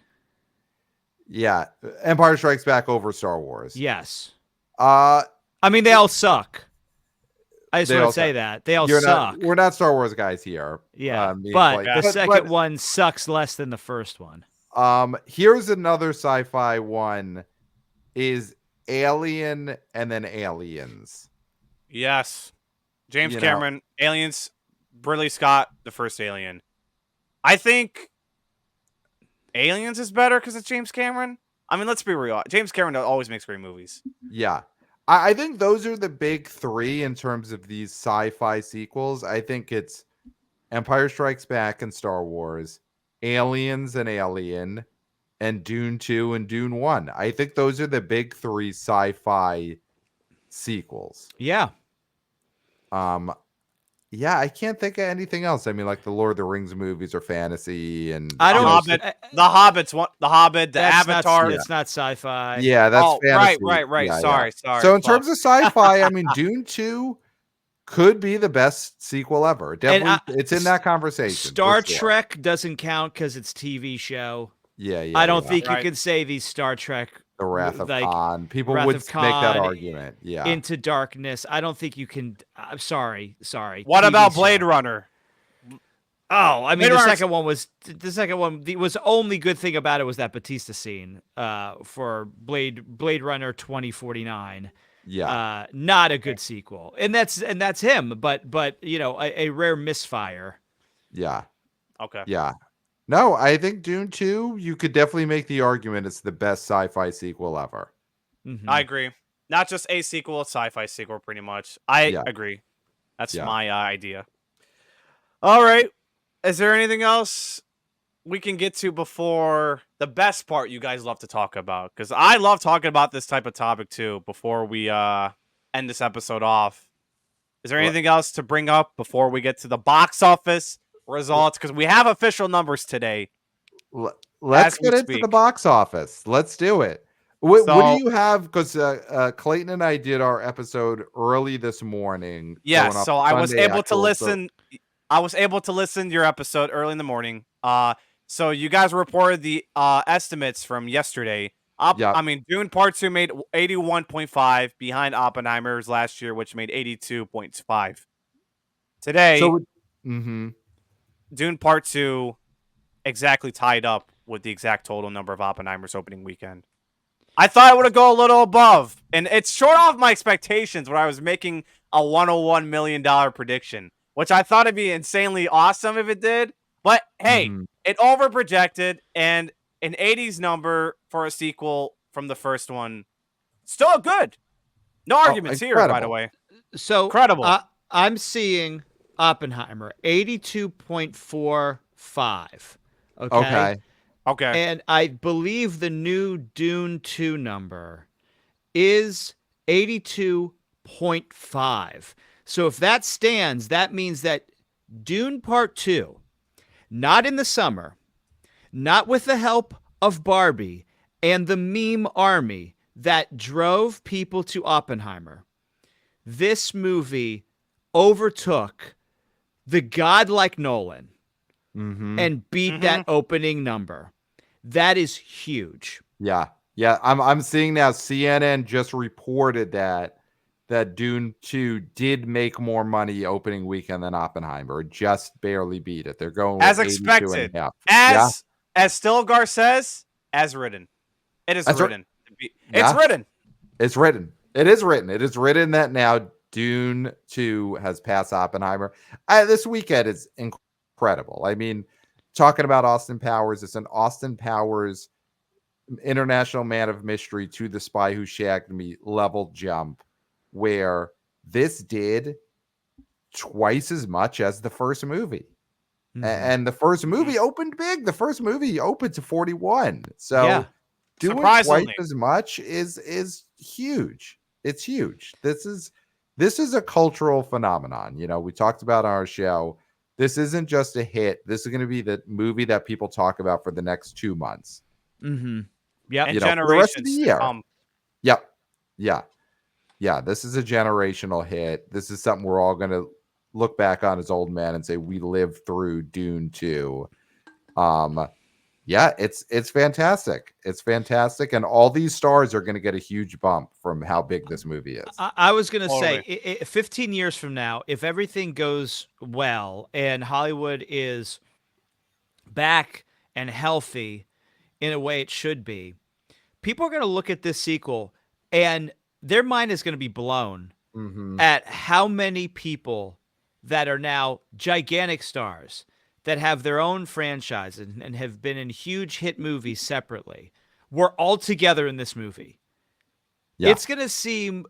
Yeah, Empire Strikes Back over Star Wars. Yes. I mean, they all suck. I just want to say that they all suck. We're not Star Wars guys here. Yeah, but the second one sucks less than the first one. Here's another sci-fi one: is Alien and then Aliens. Yes, James Cameron, Aliens, Ridley Scott, the first Alien. I think Aliens is better because it's James Cameron. I mean, let's be real. James Cameron always makes great movies. Yeah. I think those are the big 3 in terms of these sci-fi sequels. I think it's Empire Strikes Back and Star Wars, Aliens and Alien, and Dune 2 and Dune 1. I think those are the big 3 sci-fi sequels. Yeah. Yeah, I can't think of anything else. I mean, like the Lord of the Rings movies are fantasy, and I don't know. The Hobbit, the Avatar. It's not sci-fi. Yeah, that's fantasy. Right. Yeah, sorry. So in terms of sci-fi, I mean, Dune 2 could be the best sequel ever. Definitely, it's in that conversation. Star Trek doesn't count because it's TV show. Yeah. I don't think you can say these Star Trek. The Wrath of Khan. People would make that argument. Yeah. Into Darkness. I don't think you can. I'm sorry. What about Blade Runner? Oh, I mean, the second one. The only good thing about it was that Batista scene for Blade Runner 2049. Yeah. Not a good sequel, and that's him. But a rare misfire. Yeah. Okay. Yeah. No, I think Dune 2, you could definitely make the argument it's the best sci-fi sequel ever. I agree. Not just a sequel, a sci-fi sequel, pretty much. I agree. That's my idea. All right. Is there anything else we can get to before the best part you guys love to talk about? Because I love talking about this type of topic, too, before we end this episode off. Is there anything else to bring up before we get to the box office results? Because we have official numbers today. Let's get into the box office. Let's do it. What do you have? Because Clayton and I did our episode early this morning. Yes, so I was able to listen. I was able to listen to your episode early in the morning. So you guys reported the estimates from yesterday. I mean, Dune Part 2 made 81.5 behind Oppenheimer's last year, which made 82.5. Today, Dune Part 2 exactly tied up with the exact total number of Oppenheimer's opening weekend. I thought it would have gone a little above, and it's short off my expectations when I was making a $101 million prediction, which I thought it'd be insanely awesome if it did. But hey, it overprojected, and an 80s number for a sequel from the first one, still good. No arguments here, by the way. So incredible. I'm seeing Oppenheimer 82.45. Okay. And I believe the new Dune 2 number is 82.5. So if that stands, that means that Dune Part 2, not in the summer, not with the help of Barbie and the meme army that drove people to Oppenheimer, this movie overtook the godlike Nolan and beat that opening number. That is huge. Yeah. Yeah. I'm seeing now CNN just reported that Dune 2 did make more money opening weekend than Oppenheimer. Just barely beat it. They're going As with 82 and expected. a half. As Stilgar says, as written. It is That's written. Yeah. It's written. It's written. It is written. It is written that now Dune 2 has passed Oppenheimer. This weekend is incredible. I mean, talking about Austin Powers, it's an Austin Powers International Man of Mystery to The Spy Who Shagged Me level jump, where this did twice as much as the first movie. And the first movie opened big. The first movie opened to 41. So doing twice as much is huge. It's huge. This is a cultural phenomenon. You know, we talked about on our show. This isn't just a hit. This is going to be the movie that people talk about for the next 2 months. Yeah, and you know, generations for the rest of the year. Come. Yep. Yeah. This is a generational hit. This is something we're all going to look back on as old men and say we lived through Dune 2. Yeah, it's fantastic. It's fantastic, and all these stars are going to get a huge bump from how big this movie is. I was going to say, 15 years from now, if everything goes well and Hollywood is back and healthy in a way it should be, people are going to look at this sequel and their mind is going to be blown at how many people that are now gigantic stars that have their own franchises and have been in huge hit movies separately were all together in this movie. Yeah. It's gonna seem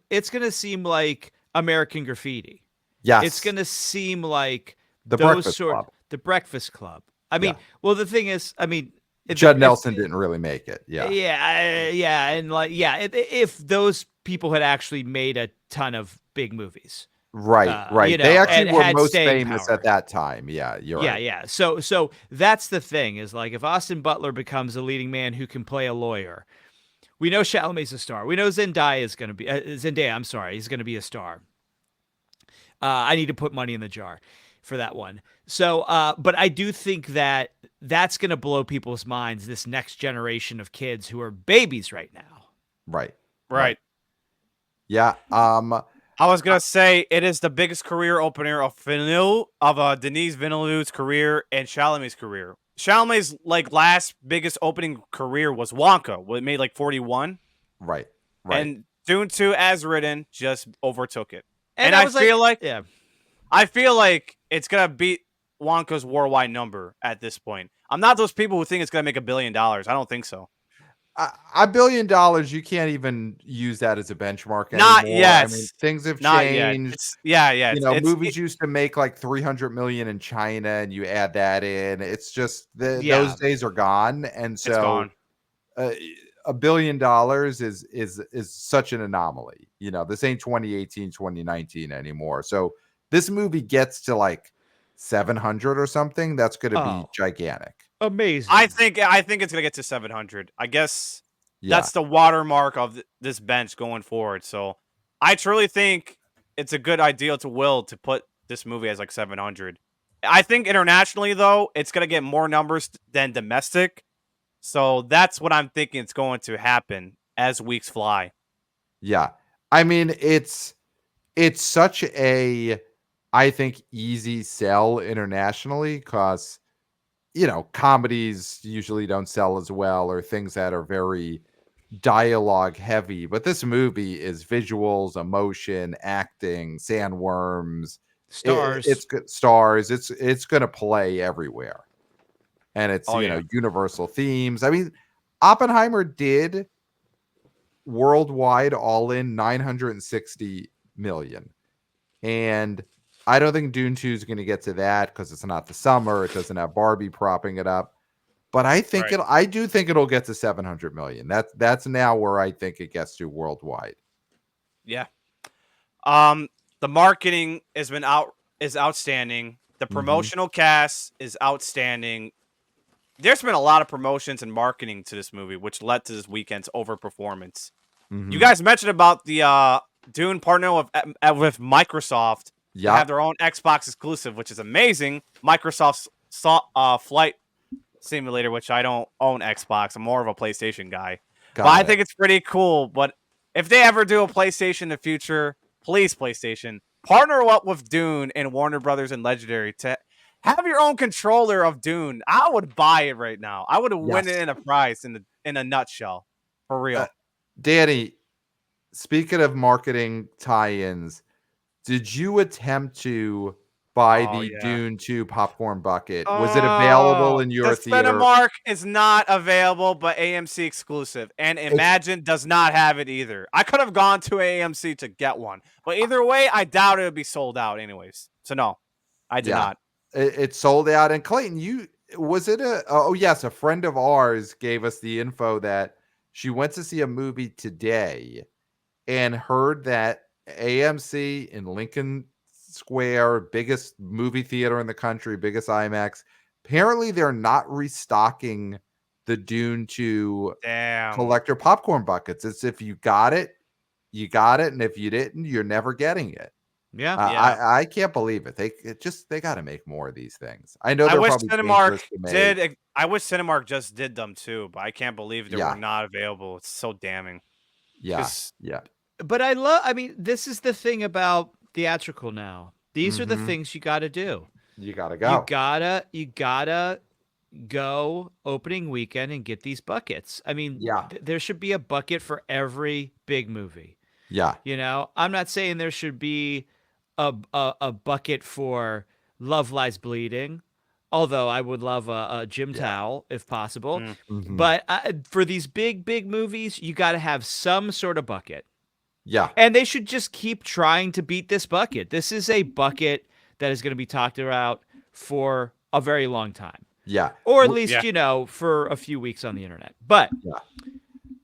like American Graffiti. Yes. It's gonna seem like the Breakfast Club. The Breakfast Club. I mean, well, the thing is, Judd Nelson didn't really make it. Yeah. And if those people had actually made a ton of big movies. Right. You know, they actually were most famous at that time. Yeah, you're right. Yeah. So that's the thing is like if Austin Butler becomes a leading man who can play a lawyer, we know Chalamet's a star. We know Zendaya is going to be Zendaya. I'm sorry, he's going to be a star. I need to put money in the jar for that one. So, but I do think that that's going to blow people's minds. This next generation of kids who are babies right now. Right. Yeah. I was gonna say it is the biggest career opener of Denis Villeneuve's career and Chalamet's career. Chalamet's last biggest opening career was Wonka. It made 41. Right. And Dune 2, as written, just overtook it. And I feel like it's gonna beat Wonka's worldwide number at this point. I'm not those people who think it's gonna make $1 billion. I don't think so. $1 billion, you can't even use that as a benchmark anymore. Not yet. I mean, things have changed. Movies used to make $300 million in China, and you add that in. It's just those days are gone, and so $1 billion is such an anomaly. You know, this ain't 2018, 2019 anymore. So this movie gets to 700 or something. That's going to be gigantic. Amazing. I think it's gonna get to 700. I guess that's the watermark of this bench going forward. So I truly think it's a good idea to put this movie as 700. I think internationally though, it's gonna get more numbers than domestic. So that's what I'm thinking it's going to happen as weeks fly. Yeah, I mean it's such a I think easy sell internationally because. You know, comedies usually don't sell as well or things that are very dialogue heavy. But this movie is visuals, emotion, acting, sandworms, stars. It's good stars. It's going to play everywhere. And it's, universal themes. I mean, Oppenheimer did worldwide all in 960 million. And I don't think Dune 2 is going to get to that because it's not the summer. It doesn't have Barbie propping it up. But I think I do think it'll get to 700 million. That's now where I think it gets to worldwide. Yeah. The marketing is outstanding. The promotional cast is outstanding. There's been a lot of promotions and marketing to this movie, which led to this weekend's overperformance. You guys mentioned about the Dune partner with Microsoft. They have their own Xbox exclusive, which is amazing. Microsoft's Flight Simulator, which I don't own Xbox. I'm more of a PlayStation guy. But I think it's pretty cool. But if they ever do a PlayStation in the future, please, PlayStation, partner up with Dune and Warner Brothers and Legendary to have your own controller of Dune. I would buy it right now. I would win it in a prize in a nutshell. For real. Danny, speaking of marketing tie-ins, did you attempt to buy the Dune 2 popcorn bucket? Was it available in your theater? Cinemark is not available, but AMC exclusive. And Imagine does not have it either. I could have gone to AMC to get one. But either way, I doubt it would be sold out anyways. So no, I did not. It sold out. And Clayton, yes, a friend of ours gave us the info that she went to see a movie today and heard that AMC in Lincoln Square, biggest movie theater in the country, biggest IMAX, apparently they're not restocking the Dune 2 collector popcorn buckets. It's if you got it, you got it, and if you didn't, you're never getting it. Yeah, I can't believe it. They got to make more of these things. I know. I wish Cinemark just did them too, but I can't believe they were not available. It's so damning. Yeah. But I mean, this is the thing about theatrical now. These are the things you got to do. You got to go. You gotta go opening weekend and get these buckets. I mean, there should be a bucket for every big movie. Yeah. You know, I'm not saying there should be a bucket for Love Lies Bleeding, although I would love a gym towel if possible. But for these big movies, you got to have some sort of bucket. Yeah. And they should just keep trying to beat this bucket. This is a bucket that is going to be talked about for a very long time. Yeah. Or at least, for a few weeks on the internet. But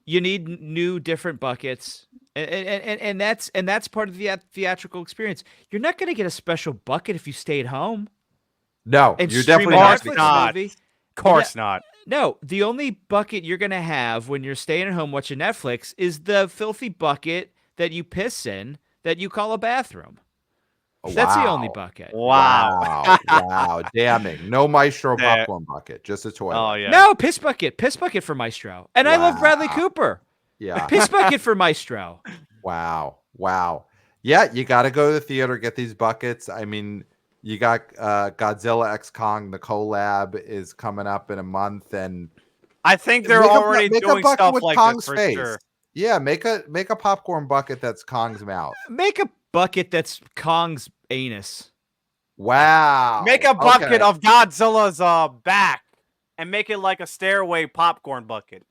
you need new, different buckets. And that's part of the theatrical experience. You're not going to get a special bucket if you stay at home. No, and you're definitely not. Of course not. No, the only bucket you're going to have when you're staying at home watching Netflix is the filthy bucket that you piss in that you call a bathroom. That's the only bucket. Wow. Damning. No Maestro popcorn bucket, just a toilet. Oh, yeah. No, piss bucket for Maestro. And I love Bradley Cooper. Yeah. Piss bucket for Maestro. Wow. Yeah, you got to go to the theater, get these buckets. I mean, you got Godzilla X Kong, the collab is coming up in a month, and I think they're already doing stuff like Kong's this for face. sure. Yeah, make a popcorn bucket that's Kong's mouth. Make a bucket that's Kong's anus. Wow. Make a bucket of Godzilla's back and make it like a stairway popcorn bucket.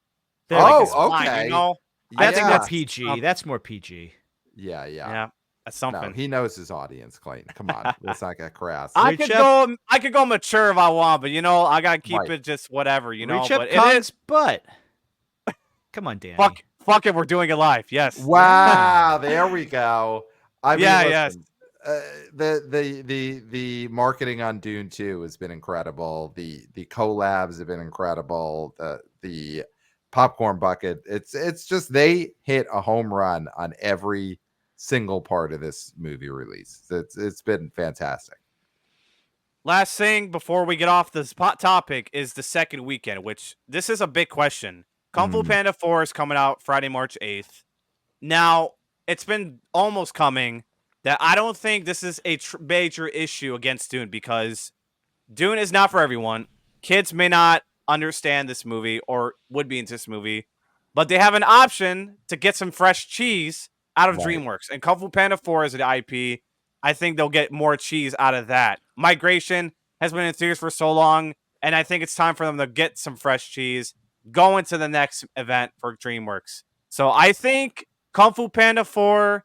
Okay. Spine, you know? That's more PG. That's more PG. Yeah. That's something. No, he knows his audience, Clayton. Come on. Let's not get crass. I could go mature if I want, but I gotta keep it just whatever, Reach up Kong's butt. Come on, Danny. Fuck it, we're doing it live. Yes. Wow, there we go. I mean, listen, the marketing on Dune 2 has been incredible. The collabs have been incredible. The popcorn bucket. It's just they hit a home run on every single part of this movie release. It's been fantastic. Last thing before we get off this topic is the second weekend, which this is a big question. Kung Fu Panda 4 is coming out Friday, March 8th. Now, it's been almost coming that I don't think this is a major issue against Dune because Dune is not for everyone. Kids may not understand this movie or would be into this movie, but they have an option to get some fresh cheese out of DreamWorks. And Kung Fu Panda 4 is an IP. I think they'll get more cheese out of that. Migration has been in theaters for so long, and I think it's time for them to get some fresh cheese. Go into the next event for DreamWorks. So I think Kung Fu Panda 4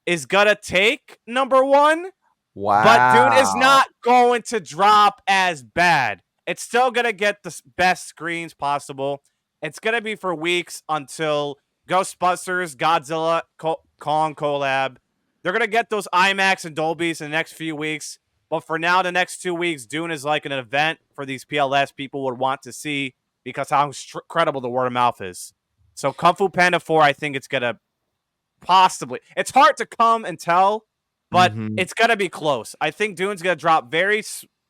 is going to take number 1. Wow. But Dune is not going to drop as bad. It's still going to get the best screens possible. It's going to be for weeks until Ghostbusters, Godzilla, Kong collab, they're going to get those IMAX and Dolbys in the next few weeks. But for now, the next 2 weeks, Dune is like an event for these PLS people would want to see because how incredible the word of mouth is. So Kung Fu Panda 4, I think it's going to possibly. It's hard to come and tell, but it's going to be close. I think Dune's going to drop very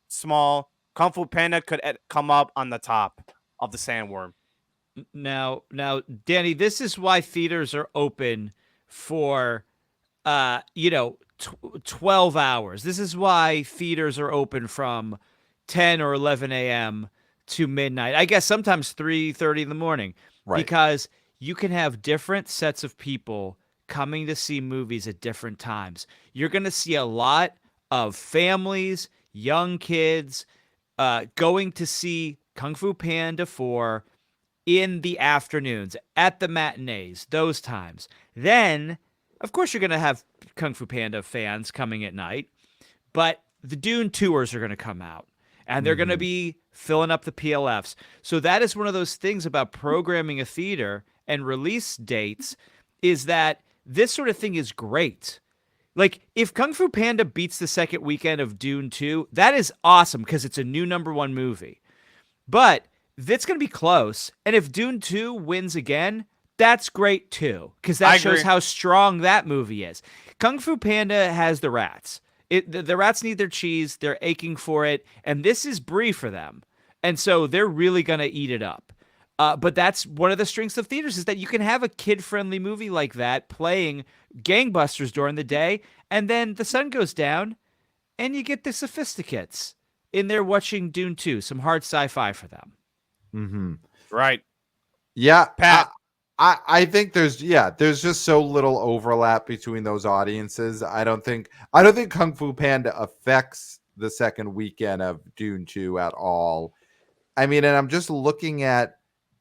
small. Kung Fu Panda could come up on the top of the sandworm. Now, Danny, this is why theaters are open for, 12 hours. This is why theaters are open from 10 or 11 a.m. to midnight. I guess sometimes 3:30 in the morning, because you can have different sets of people coming to see movies at different times. You're going to see a lot of families, young kids, going to see Kung Fu Panda 4 in the afternoons, at the matinees, those times. Then, of course, you're going to have Kung Fu Panda fans coming at night, but the Dune tours are going to come out, and they're going to be filling up the PLFs. So that is one of those things about programming a theater and release dates, is that this sort of thing is great. Like, if Kung Fu Panda beats the second weekend of Dune 2, that is awesome because it's a new #1 movie. But it's going to be close. And if Dune 2 wins again, that's great too, because that shows how strong that movie is. Kung Fu Panda has the rats. The rats need their cheese. They're aching for it. And this is brie for them. And so they're really going to eat it up. But that's one of the strengths of theaters, is that you can have a kid-friendly movie like that playing gangbusters during the day, and then the sun goes down, and you get the sophisticates in there watching Dune 2, some hard sci-fi for them. Right. Yeah, Pat. I think there's just so little overlap between those audiences. I don't think Kung Fu Panda affects the second weekend of Dune 2 at all. I mean, and I'm just looking at,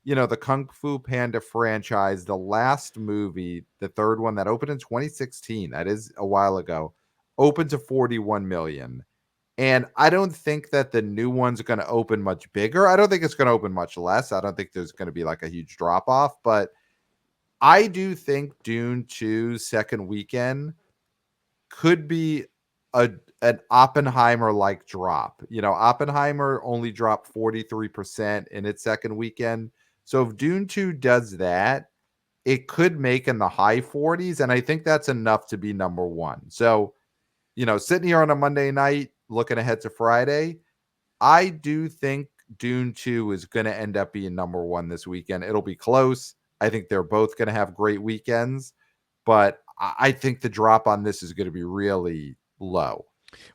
the Kung Fu Panda franchise, the last movie, the third one that opened in 2016, that is a while ago, opened to 41 million. And I don't think that the new one's going to open much bigger. I don't think it's going to open much less. I don't think there's going to be like a huge drop off, but I do think Dune 2's second weekend could be an Oppenheimer-like drop. Oppenheimer only dropped 43% in its second weekend. So if Dune 2 does that, it could make in the high 40s, and I think that's enough to be #1. So, sitting here on a Monday night, looking ahead to Friday, I do think Dune 2 is going to end up being #1 this weekend. It'll be close. I think they're both going to have great weekends, but I think the drop on this is going to be really low.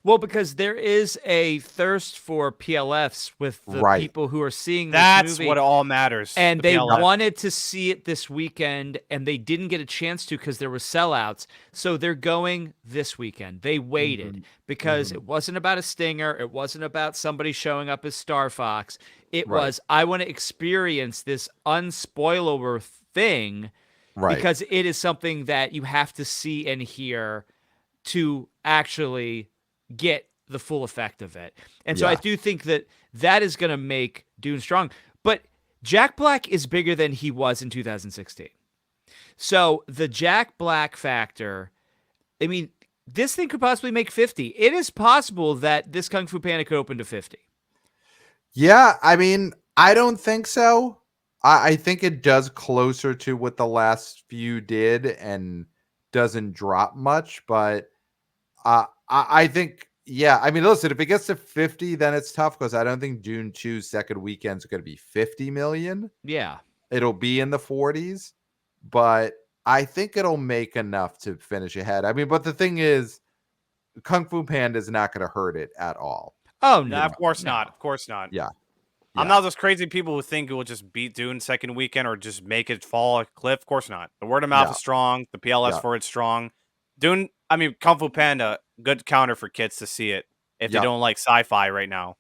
Well, because there is a thirst for PLFs with the people who are seeing this movie. That's what all matters. And they wanted to see it this weekend, and they didn't get a chance to because there were sellouts. So they're going this weekend. They waited because it wasn't about a stinger. It wasn't about somebody showing up as Star Fox. It was, I want to experience this unspoilable thing because it is something that you have to see and hear to actually get the full effect of it. And so I do think that is going to make Dune strong. But Jack Black is bigger than he was in 2016. So the Jack Black factor, I mean, this thing could possibly make 50. It is possible that this Kung Fu Panda could open to 50. Yeah, I mean, I don't think so. I think it does closer to what the last few did and doesn't drop much, but I think, I mean, listen, if it gets to 50, then it's tough because I don't think Dune 2's second weekend is going to be 50 million. Yeah. It'll be in the 40s, but I think it'll make enough to finish ahead. I mean, but the thing is, Kung Fu Panda is not going to hurt it at all. Oh, no. Of course not. Of course not. Yeah. I'm not those crazy people who think it will just beat Dune second weekend or just make it fall a cliff. Of course not. The word of mouth is strong. The PLS for it's strong. Dune, I mean, Kung Fu Panda, good counter for kids to see it if they don't like sci-fi right now.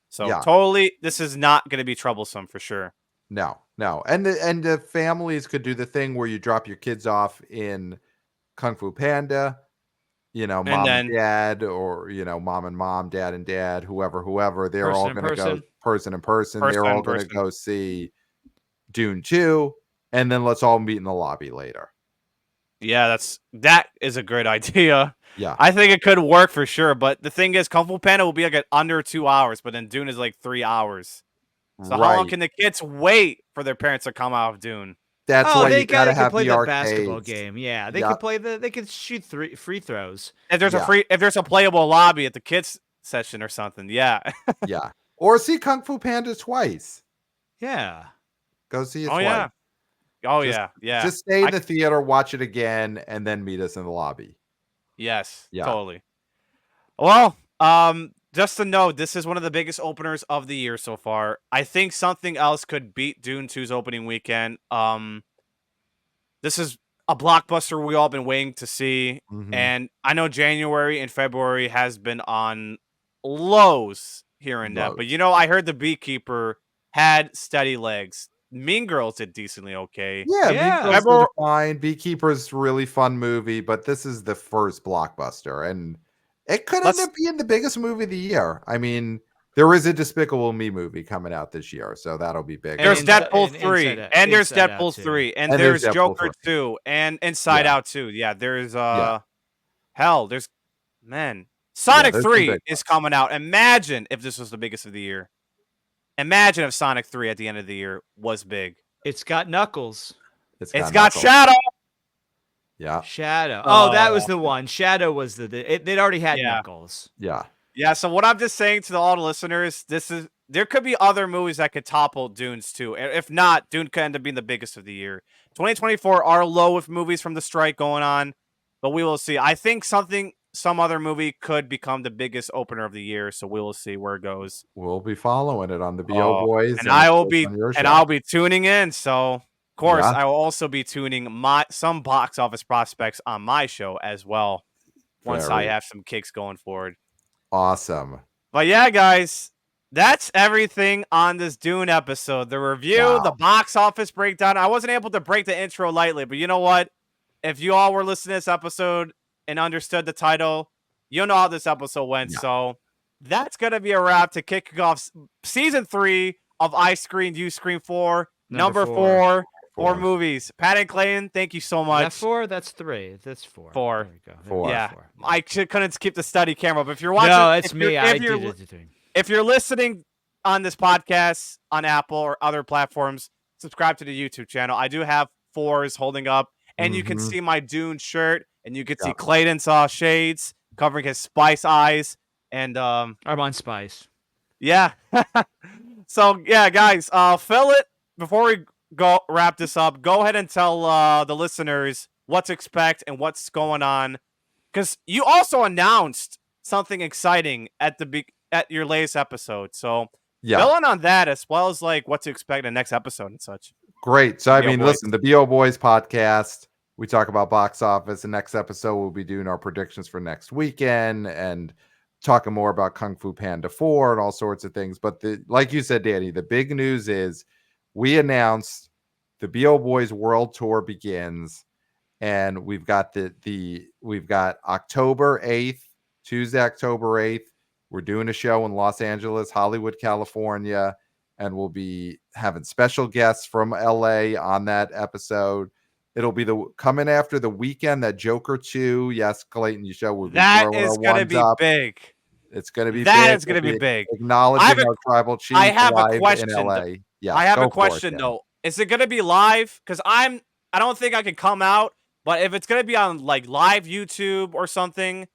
So totally, this is not going to be troublesome for sure. No. And the families could do the thing where you drop your kids off in Kung Fu Panda, mom and dad, or, mom and mom, dad and dad, whoever, they're all going to go person in person. They're all going to go see Dune 2, and then let's all meet in the lobby later. Yeah, that is a great idea. Yeah. I think it could work for sure. But the thing is, Kung Fu Panda will be like at under 2 hours, but then Dune is like 3 hours. So how long Right. can the kids wait for their parents to come out of Dune? That's Oh, why you gotta they could have play the the basketball arcades. game. Yeah, they Yep. could they could shoot free throws. Yeah. If there's a playable lobby at the kids session or something, yeah. Yeah. Or see Kung Fu Panda twice. Yeah. Go see it Oh twice. yeah. Oh Just yeah. Yeah. just stay in the theater, watch it again, and then meet us in the lobby. Yes. Yeah. Totally. Well, just to note, this is one of the biggest openers of the year so far. I think something else could beat Dune 2's opening weekend. This is a blockbuster we all been waiting to see, Mhm. and I know January and February has been on lows here and there, but Loads. I heard The Beekeeper had steady legs. Mean Girls did decently okay. Yeah, Mean Yeah. Girls did February, fine. Beekeeper's really fun movie, but this is the first blockbuster, and it could end let's up being the biggest movie of the year. I mean, there is a Despicable Me movie coming out this year, so that'll be big. And There's no doubt. Deadpool 3, and there's Inside Out Deadpool too. 3, and And there's there's Deadpool Joker 3. 2, and Inside Yeah. Out 2. Yeah, there's Yeah. hell, there's man. Yeah, Sonic there's some 3 big is ones. coming out. Imagine if this was the biggest of the year. Imagine if Sonic 3 at the end of the year was big. It's got Knuckles. It's It's got got Knuckles. Shadow. Yeah. Shadow. Oh, that was Oh. the one. Shadow was they'd already had Yeah. Knuckles. Yeah. Yeah, so what I'm just saying to all the listeners, there could be other movies that could topple Dunes too. If not, Dune could end up being the biggest of the year. 2024 are low with movies from the strike going on, but we will see. I think some other movie could become the biggest opener of the year, so we will see where it goes. We'll be following it on the BO Oh, Boys and of I will course be on your and show. I'll be tuning in. So, of course, Yeah. I will also be tuning some box office prospects on my show as well once I Very have some kicks going forward. awesome. But yeah, guys, that's everything on this Dune episode. The review, Wow. the box office breakdown. I wasn't able to break the intro lightly, but you know what? If you all were listening to this episode and understood the title, you'll know how this episode went. Yeah. So that's going to be a wrap to kick off season 3 of I Screened, You Screen 4, number 4 Four. movies. Pat and Clayton, thank you so Is much. that 4? That's 3. That's 4. 4. There we go. Four. Yeah, Four. I couldn't keep the study camera, but if you're watching, No, it's if you're- me. if I you're- did it. If you're listening on this podcast on Apple or other platforms, subscribe to the YouTube channel. I do have 4s holding up, and you can Mhm. see my Dune shirt, and you can see Yeah. Clayton saw shades covering his spice eyes, and I'm on Spice. yeah. So yeah, guys, Phil, before we go wrap this up, go ahead and tell the listeners what to expect and what's going on, because you also announced something exciting at your latest episode. So Yeah. fill in on that, as well as like what to expect in the next episode and such. Great. So I BO mean, Boys. listen, the BO Boys podcast, we talk about box office. The next episode, we'll be doing our predictions for next weekend and talking more about Kung Fu Panda 4 and all sorts of things. But like you said, Danny, the big news is we announced the BO Boys World Tour begins, and we've got we've got October 8th, Tuesday, October 8th. We're doing a show in Los Angeles, Hollywood, California, and we'll be having special guests from LA on that episode. It'll be coming after the weekend that Joker 2, yes, Clayton, you show we'll be That throwing is our going to ones be up. big. It's going to be That big. is going to We'll be big. acknowledging our tribal chief I have a live question, in LA. Yeah, I have go a for it, question Dan. though. Is it going to be live? Because I don't think I can come out, but if it's going to be on like live YouTube or something,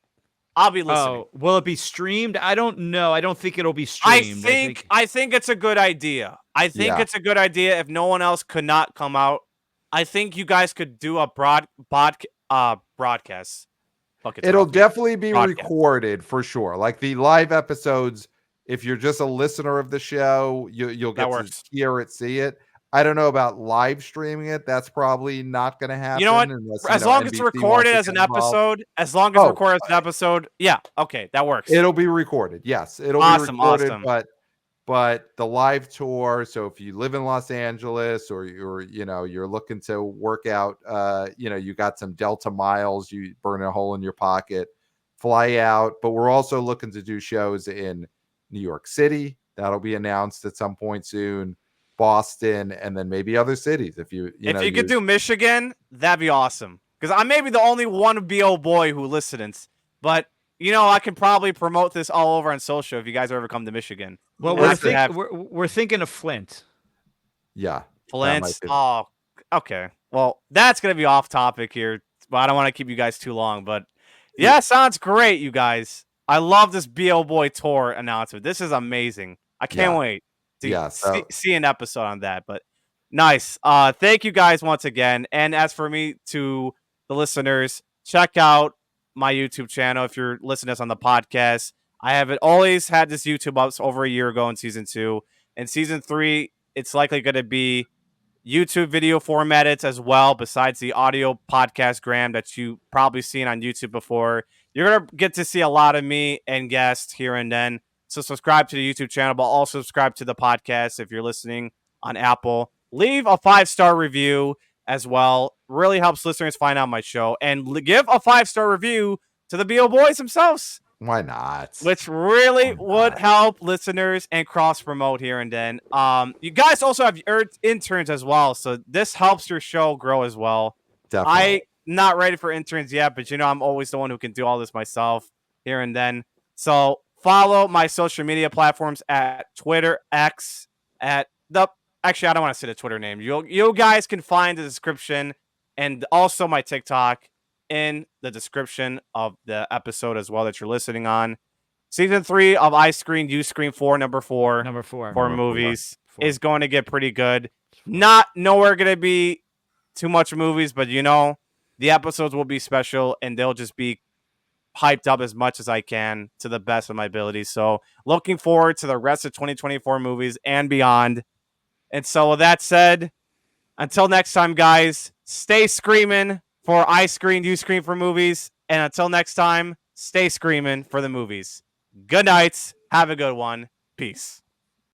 I'll be listening. Oh, will it be streamed? I don't know. I don't think it'll be streamed. I think it's a good idea. I think Yeah. it's a good idea if no one else could not come out. I think you guys could do a broadcast. Fuck, it's It'll rough. definitely be Broadcast. recorded for sure. Like the live episodes, if you're just a listener of the show, you'll That get to works. hear it, see it. I don't know about live streaming it. That's probably not going to happen. You know what? Unless, As long as it's NBC wants recorded to as get an involved. episode, yeah, okay, that works. It'll be recorded. Yes, it'll Awesome, be recorded. awesome. But the live tour. So if you live in Los Angeles or you're looking to work out, you got some Delta miles, you burn a hole in your pocket, fly out. But we're also looking to do shows in New York City. That'll be announced at some point soon. Boston, and then maybe other cities. If you could do Michigan, that'd be awesome. because I may be the only one BO boy who listens, but I can probably promote this all over on social if you guys ever come to Michigan. Well, And we're thinking of Flint. Yeah. Flint's. Oh, okay. Well, that's gonna be off topic here, but I don't want to keep you guys too long. But yeah, sounds great, you guys. I love this BO Boy tour announcement. This is amazing. I can't wait to see an episode on that. But nice. Thank you guys once again. And as for me, to the listeners, check out my YouTube channel if you're listening to us on the podcast. I have always had this YouTube up over a year ago in season 2. In season 3, it's likely going to be YouTube video formatted as well, besides the audio podcast gram that you probably seen on YouTube before. You're going to get to see a lot of me and guests here and then. So subscribe to the YouTube channel, but also subscribe to the podcast if you're listening on Apple. Leave a 5-star review as well. Really helps listeners find out my show. And give a 5-star review to the BO Boys themselves. Why not? Which really would help listeners and cross promote here and then. You guys also have interns as well, so this helps your show grow as well. Definitely. I'm not ready for interns yet, but I'm always the one who can do all this myself here and then. So follow my social media platforms at Twitter, X, actually I don't want to say the Twitter name. You guys can find the description and also my TikTok in the description of the episode as well that you're listening on. Season 3 of I Screen, You Screen 4, number 4 for movies is going to get pretty good. Nowhere going to be too much movies, but the episodes will be special and they'll just be hyped up as much as I can to the best of my ability. So looking forward to the rest of 2024 movies and beyond. And so with that said, until next time, guys, stay screaming for I Screen, You Screen for movies. And until next time, stay screaming for the movies. Good night. Have a good one. Peace.